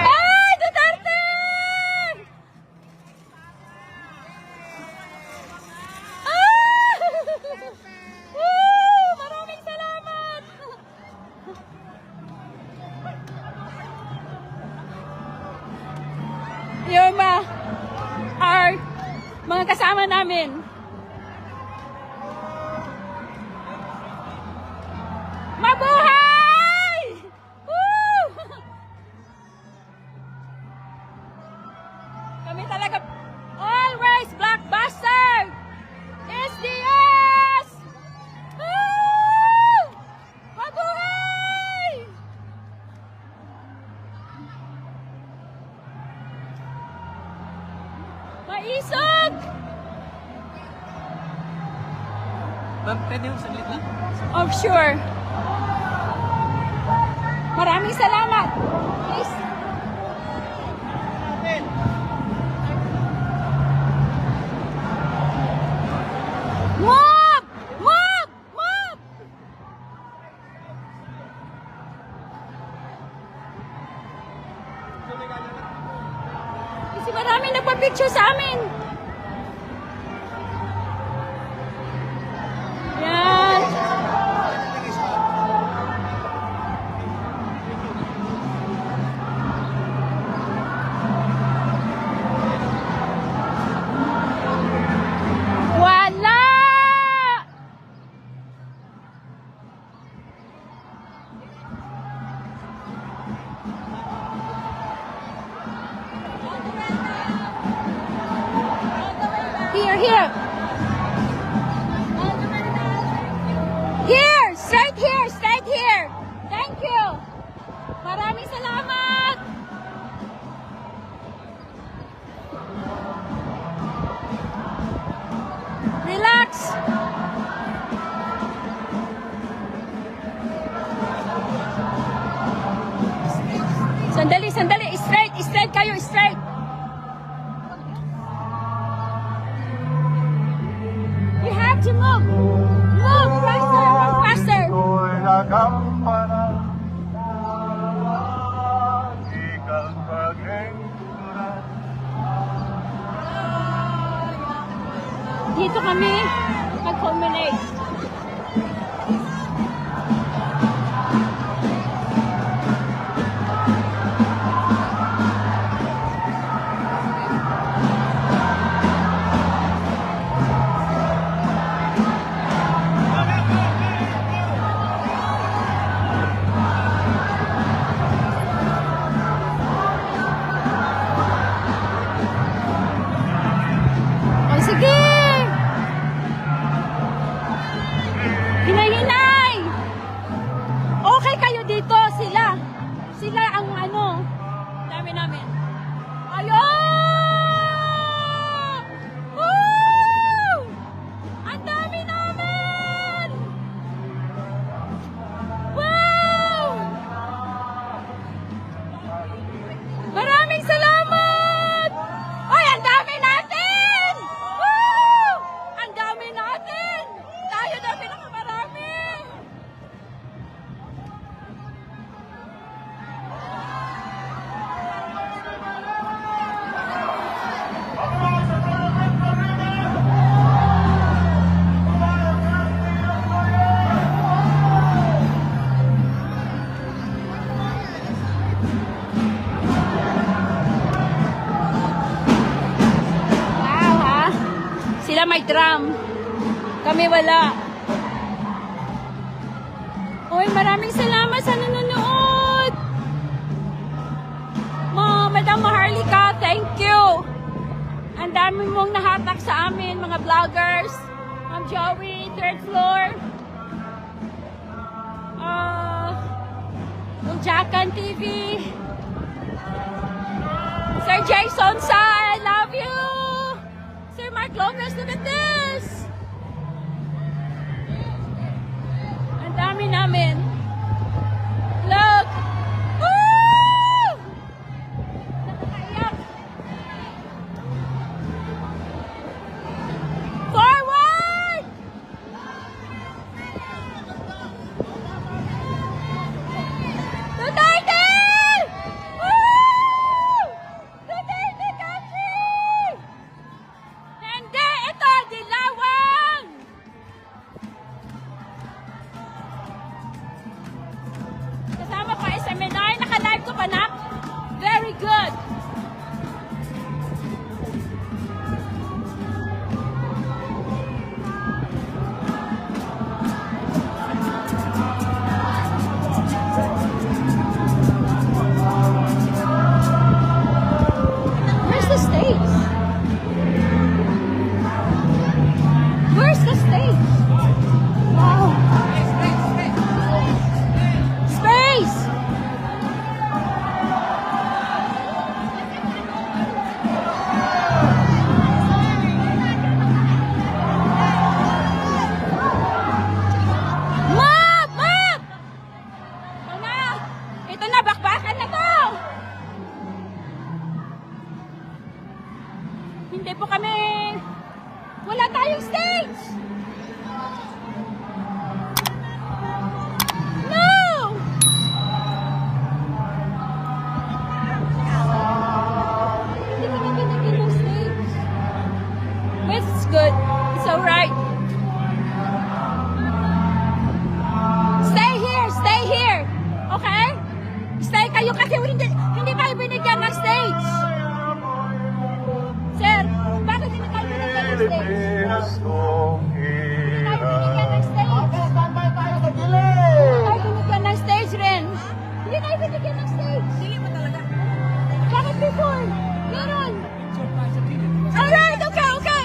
Ay, Duterte! Ah! Woo! Maraming salamat! Yung our mga kasama namin. Mabuhay! Woo! Kami talaga always blockbuster! SDS! Woo! Mabuhay! Maisog! Ma'am, pwede yung saglit lang. Oh, sure. Maraming salamat. Please. Move! Move! Move! Kasi maraming nagpa-picture sa amin. Here, here. Here, straight here, straight here. Thank you. Maraming salamat. Relax. Sandali, sandali. Straight, straight kayo, straight. You have to move. Move faster, move faster. Dito kami mag-culminate. O sige! Hinay-hinay! Okay kayo dito, sila. Sila ang ano, dami namin. Ayun! Woo! Ang dami namin! Wow! Maraming salamat! Ay, ang dami natin! Woo! Ang dami natin! Tayo na pinakamarami! Wow, ha? Sila may drum. Kami wala. Uy, maraming salamat sa nanonood. Madam Maharlika, thank you. Ang dami mong nahatak sa amin, mga vloggers. Ma'am Joey, third floor. Jacan TV. Sir Jason Sa, I love you. Sir Mark Lopez, look at this. Ang dami namin. Look. Woo! Nakakaiyak. Forward! Duterte! Woo! Duterte country! Hindi, ito, Dilawan! Kasama pa SMNI, naka-live ko pa na. Very good. Where's the stage? Where's the stage? Wow. Space! Map! Map! Ito na! Ito na! Bakbakan na to! Hindi po kami... Wala tayong stage! No! Hindi kami binigyan ng stage. But it's good. It's alright. Stay here! Stay here! Okay? Stay kayo kasi hindi kayo binigyan ng stage. Sir, bakit hindi kayo binigyan ng stage? Hindi kayo binigyan ng stage. Hindi kayo binigyan ng stage rin. Hindi kayo binigyan ng stage. Hindi mo talaga. Bakit before? Meron. Alright, okay, okay.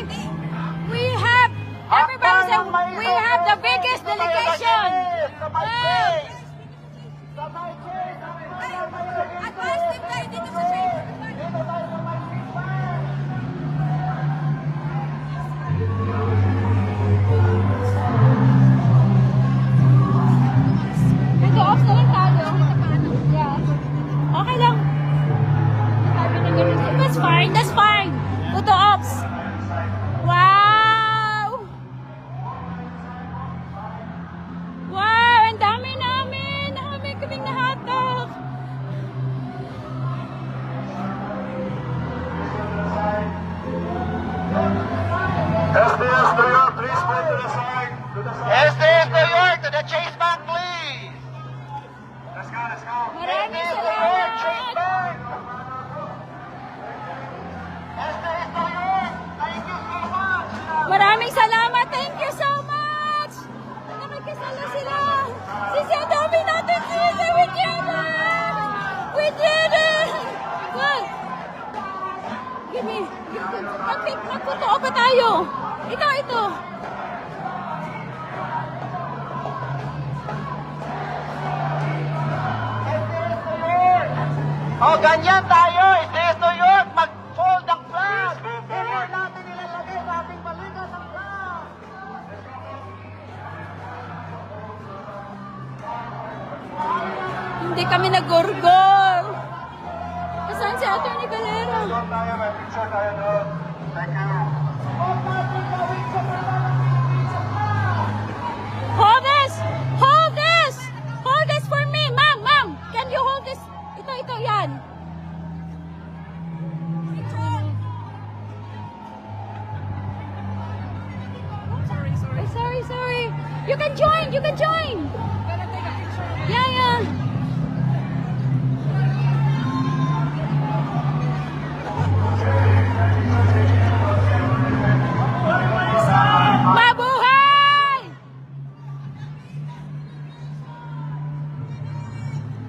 Photo ops. Wow! Wow! Ang dami namin! Dami kaming nahatak! SDS New York, please move to the side. SDS New York, to the Chase Bank, please. Let's go, let's go. Maraming SDS New York, Chase salamat! Bank. SDS New York, thank you so much. Maraming salamat! Thank you so much! Nakikisala sila! Sisi, ang dami natin! Sisi, we did it! We did it! Good! Give me! Magphoto pa tayo! Ito! Oh, ganyan tayo. SDS New York, mag-fold ang flag. Hindi natin nilalagay sa ating balikat ang flag. Hindi kami nag-gorgol! Nasaan si Atty. Valera? Tayo, may picture tayo doon. Thank you. Hold this! Hold this! Hold this for me! Ma'am! Can you hold this? Ito, yan. Sorry. You can join! Yeah. Mabuhay!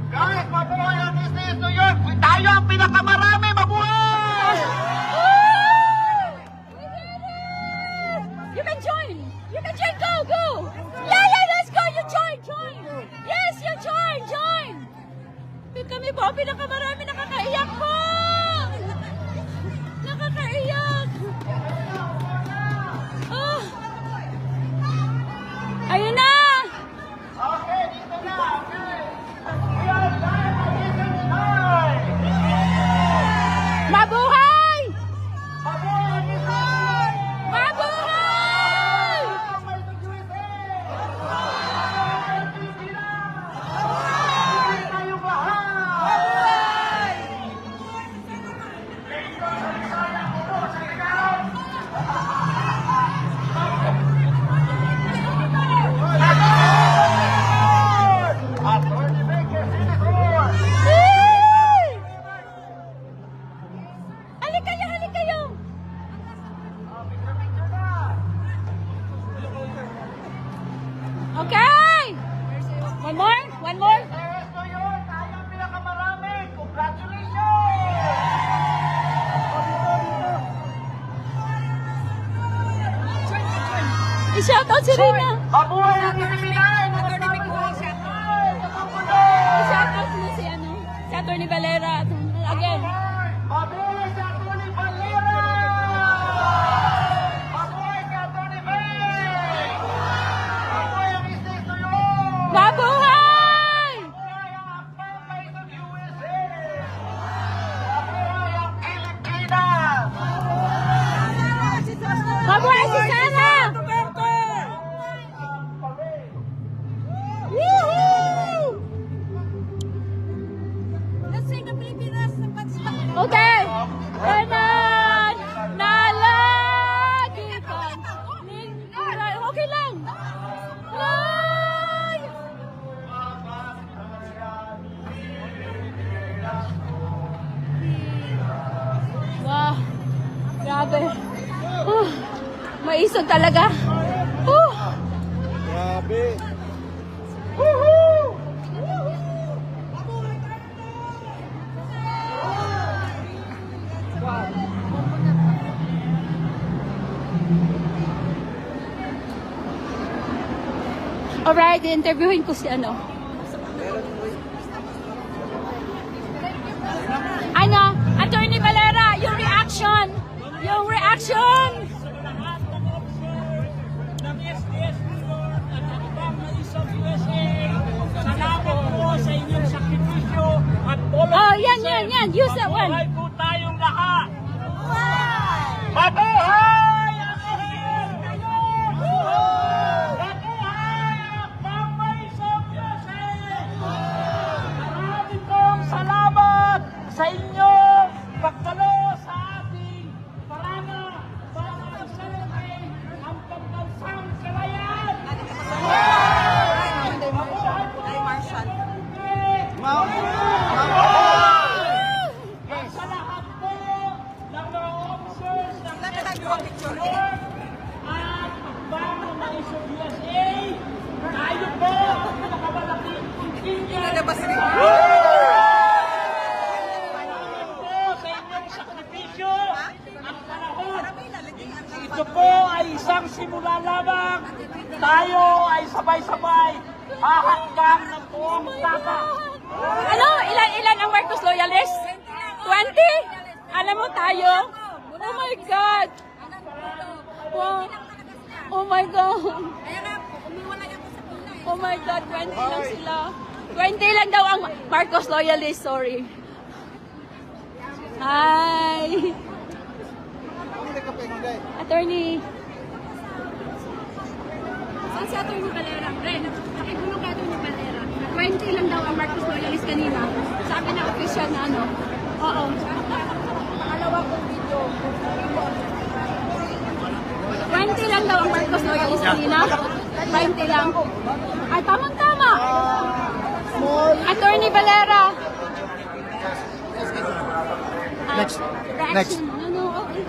Guys, mabuhay ang SDS New York. Tayo ang pinakamarami. Mabuhay! You can join! Go! Yeah, let's go! You join! Yes, you join! Kami po ang pinakamarami, nakakaiyak po! Nakakaiyak! Oh. Ayun na! Okay, dito na. Okay. We are live on Israel Live. Mabuhay! Mabuhay ang Israel! Mabuhay! Mabuhay ang USA! Mabuhay ang Pilipinas! Mabuhay tayong lahat! Attorney Baker, Senator! Halik kayo! Picture na! Okay! One more? SDS New York, tayo ang pinakamarami! Congratulations! I-shoutout si Rina! Mabuhay ang Pilipinas! I-shoutout mo si Atty. Valera. Again. Mabuhay si Atty. Valera! Mabuhay si Atty. Bay! Mabuhay ang SDS New York! Mabuhay! Mabuhay ang Akbang Baitang USA! Mabuhay ang Pilipinas! Mabuhay si Sara! Woohoo! Okay. Kanan! Nalagitan! Okay lang! Ay! Wow! Grabe! Maisog talaga! Grabe. Alright, interviewin ko si Atty. Valera, yung reaction! Ng SDS New York at Akbang Baitang USA. Salamat po sa inyong sakripisyo at Oh, yan. Use that one. Mabuhay po tayong lahat. At Hakbang na Maisog USA, tayo po, pinakamalaki inilabas rin. Salamat po sa inyong sakripisyo. Ang panahon, ito po ay isang simula lamang. Tayo ay sabay-sabay hahakbang ng buong tata. Ano? Ilan ang Marcos loyalists? 20? Alam mo tayo? Oh my God! Wow. Oh my God! Oh my God, 20 lang sila. 20 lang daw ang Marcos loyalists, sorry. Hi! Attorney. Saan si Attorney Valera? Ren, nakigulong ka Attorney Valera. 20 lang daw ang Marcos loyalist kanina. Sabi na official na ano. Oo. Pangalawa kong video. 20 lang daw ang Marcos loyalist kanina. 20 lang. Ay, tamang-tama. Attorney Valera. Next. Next. No, okay.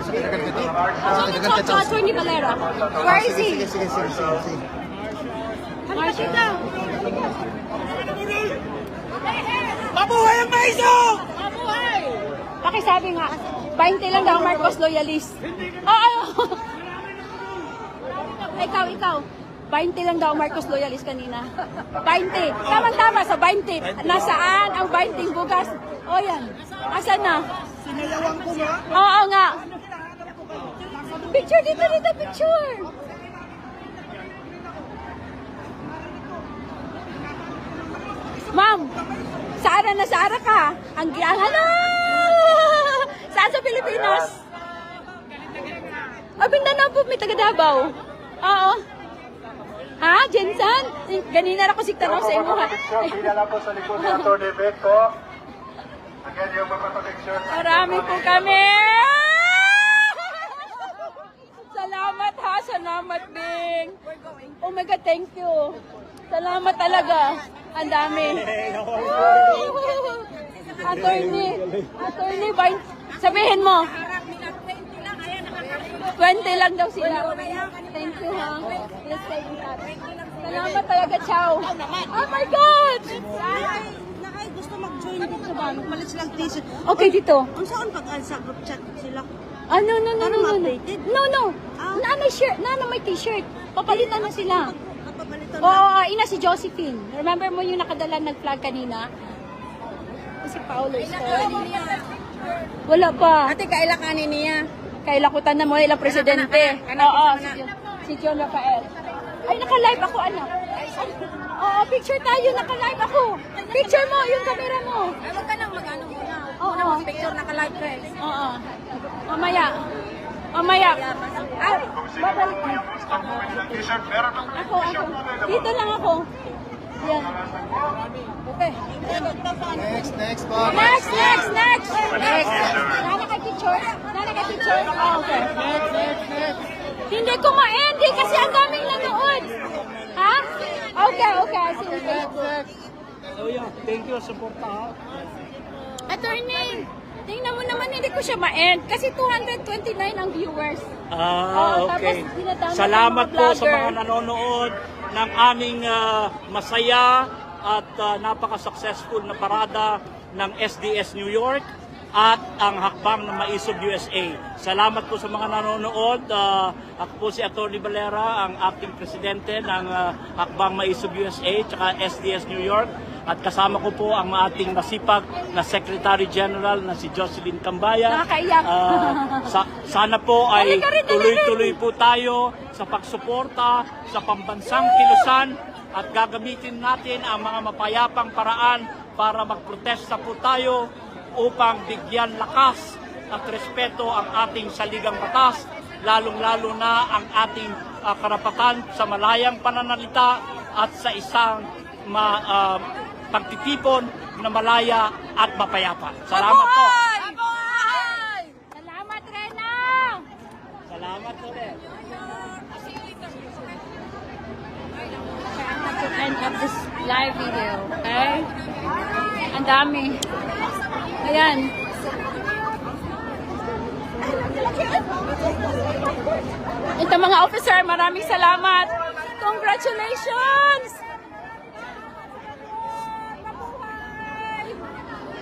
So, Attorney Valera. Where is he? Sige. Marcia daw. Mabuhay ang Maisog! Mabuhay! Pakisabi nga, 20 lang daw Marcos loyalist. Oo. Ikaw. 20 lang daw Marcos loyalist kanina. 20. Tama-tama sa 20. Nasaan ang 20 bugas? O yan. Asan na? Sinayawang ko na. Oo nga. Picture dito, picture. Ma'am, Sara na Sara ka. Ang ano? Saan sa Pilipinas? Mindanao po, may taga Davao. Oo. Ha, Jensan? Ganina na ko siktanong sa imo ha. Pinala po sa likod ni Atty. Beck po. Again, yung mga protection. Marami po kami. Salamat ha, salamat Bing. Oh my God, thank you. Salamat talaga. Ang dami. Attorney, sabihin mo. 20 lang daw sila. Thank you ha. Yes, thank you. Salamat talaga, ciao. Oh my God! Nakay gusto mag-join dito ba? Magpalit silang t-shirt. Okay, dito. Ang saan pag-alsa group chat sila? No. Para ma-updated? No. Na may t-shirt. Papalitan na sila. Papalitan Oo, ina si Josephine. Remember mo yung nakadala nag-flag kanina? Si Paolo. Wala pa. Ate, kailakanin niya. Kailakutan na mo ilang presidente. Oo, si John Rafael. Ay, naka-live ako, anak. Oo, picture tayo, naka-live ako. Picture mo, yung camera mo. Ay, wag ka nang mag-ano muna. Oo. Picture naka-live press. Oo. Mamaya. Ay, babalik. T-shirt, meron ng Ako. Dito lang ako. Yan. Okay. Next po. Next. Nana kay picture. Oh, okay. Next. Hindi ko ma-end kasi ang daming nanood. Ha? Okay. Sige. So yeah, thank you, suporta ha. Attorney, tingnan mo naman hindi ko siya ma-end kasi 229 ang viewers. Okay. Tapos dinadama Salamat ng mga po sa vlogger. mga nanonood ng aming masaya at napaka-successful na parada ng SDS New York at ang Hakbang ng Maisog USA. Salamat po sa mga nanonood. Ako po si Atty. Valera, ang acting presidente ng Hakbang Maisog USA at SDS New York. At kasama ko po ang ating nasipag na Secretary General na si Jocelyn Cambaya. Nakakaiyak. Sana po ay tuloy-tuloy po tayo sa pagsuporta sa pambansang kilusan at gagamitin natin ang mga mapayapang paraan para magprotesta po tayo upang bigyan lakas at respeto ang ating saligang batas, lalong-lalo na ang ating karapatan sa malayang pananalita at sa isang pagtitipon na malaya at mapayapa. Salamat po. Salamat, Rena. Salamat ulit. End of this live video, okay? Ang dami. Ayan. Ito mga officer, maraming salamat. Congratulations!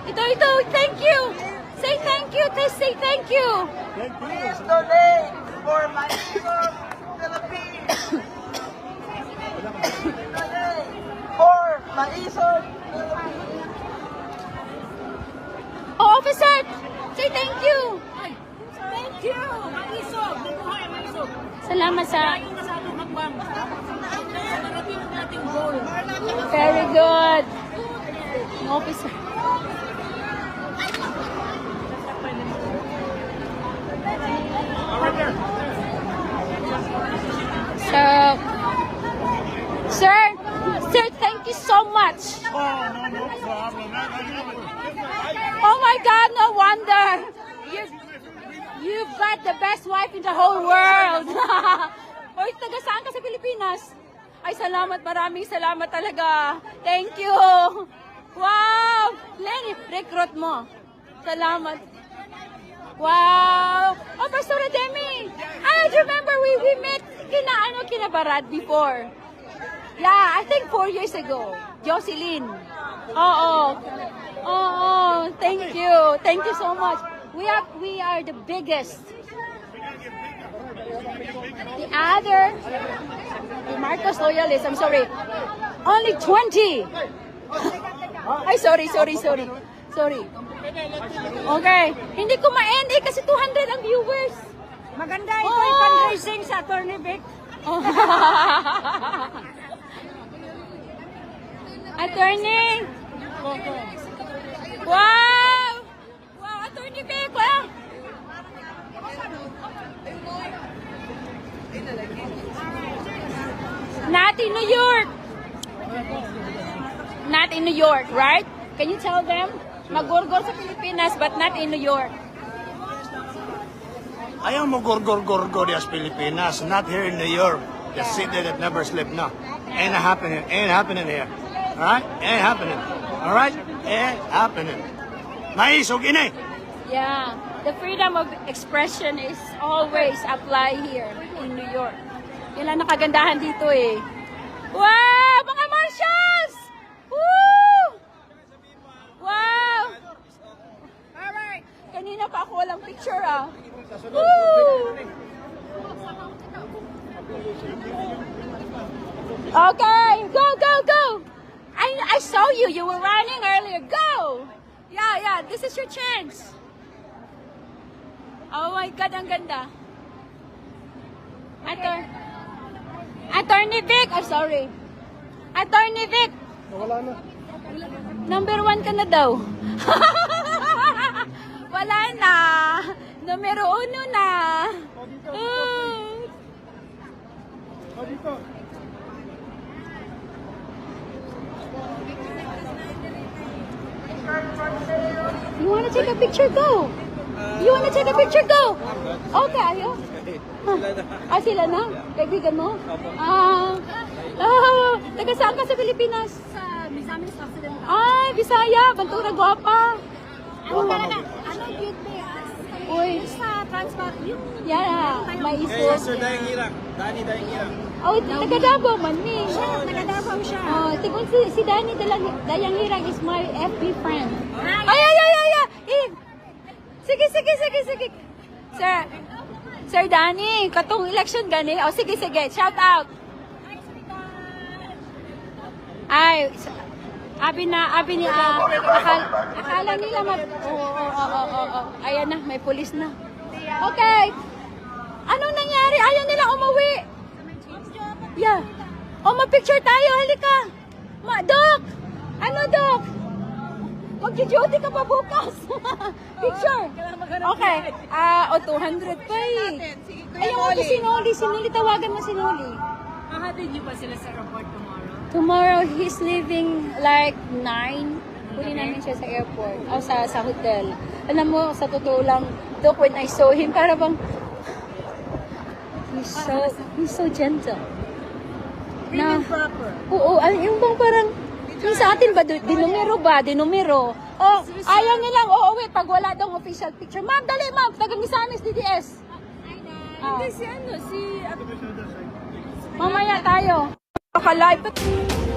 Ito, thank you. Say thank you, say thank you. Please donate for my Philippines. Donate for Maison Philippines. Oh, officer, say thank you. Thank you! Maisog! Bubuhay, maisog! Salamat sa... Tayo na sa atong hakbang. Narating ang ating goal. Very good. Officer. So, sir, thank you so much. Oh my God, no wonder. You've got the best wife in the whole world. Oy, taga saan ka sa Pilipinas? Ay, salamat, maraming salamat talaga. Thank you. Wow! Lenny, recruit mo. Salamat. Wow! Oh, Pastor Demi! I remember we met kina Barad before. Yeah, I think 4 years ago. Jocelyn. Oo. Thank you. Thank you so much. We are the biggest. The other, the Marcos loyalists, I'm sorry, only 20. Ay, sorry. Okay, hindi ko ma-end kasi 200 ang viewers. Maganda ito ay fundraising sa Attorney Vic. Attorney! Wow! Wow, Attorney Vic! Wow! Not in New York! Not in New York, right? Can you tell them? Magorgor sa Pilipinas but not in New York. Ayaw mo gorgor as Pilipinas, not here in New York, the city that never slept. No, ain't happening here. All right, ain't happening. All right, ain't happening. Maisog inay. Yeah, the freedom of expression is always apply here in New York. Yan lang nakagandahan dito eh. Wow, mga marshals! Woo! Wow! Alright, kanina pa ako walang picture ah. Woo! Okay, go! I saw you. You were running earlier. Go! Yeah. This is your chance. Oh my God, ang ganda. Attorney Vic. I'm sorry. Attorney Vic. Wala na. Number 1 ka na daw. Wala na. Numero 1 na. Dito. You wanna take a picture? Go. You wanna take a picture? Go. Okay, ayo. Sila na? Kaibigan mo? Taga saan ka sa Pilipinas? Sa Misamis Occidental. Ay, Bisaya. Bantura, guwapa. Cute me. Uy. Sa transport. Yeah, may iso. Dayang Irang. Dani Dayang Irang. Oh, taga Davao man ni. Taga Davao siya. Oh, tigon si Danny Dayang Hirang is my FB friend. Ay. Sige. Sir Danny, katong election gani. Oh, sige. Shout out. Ay, abi ni akala nila ayan na, may pulis na. Okay. Anong nangyari? Ayaw nila umuwi. Yeah. Oh, ma-picture tayo. Halika. Doc. Ano, Doc? Mag-duty ka pa bukas. Picture. Okay. 200 pa eh. Ayun ko sinuli. Tawagan mo sinuli. Mahatid niyo pa sila sa airport tomorrow? Tomorrow, he's leaving like 9. Huli namin siya sa airport. O sa hotel. Alam mo, sa totoo lang, Doc, when I saw him, para bang, he's so gentle. Prim and proper. Oo, yung bang parang, yung sa atin ba, dinumero. Oh, ayaw nilang uuwi pag wala daw official picture. Ma'am, dali ma'am, taga Misamis DDS. Hindi si ano, si... Mamaya tayo. Pakalive.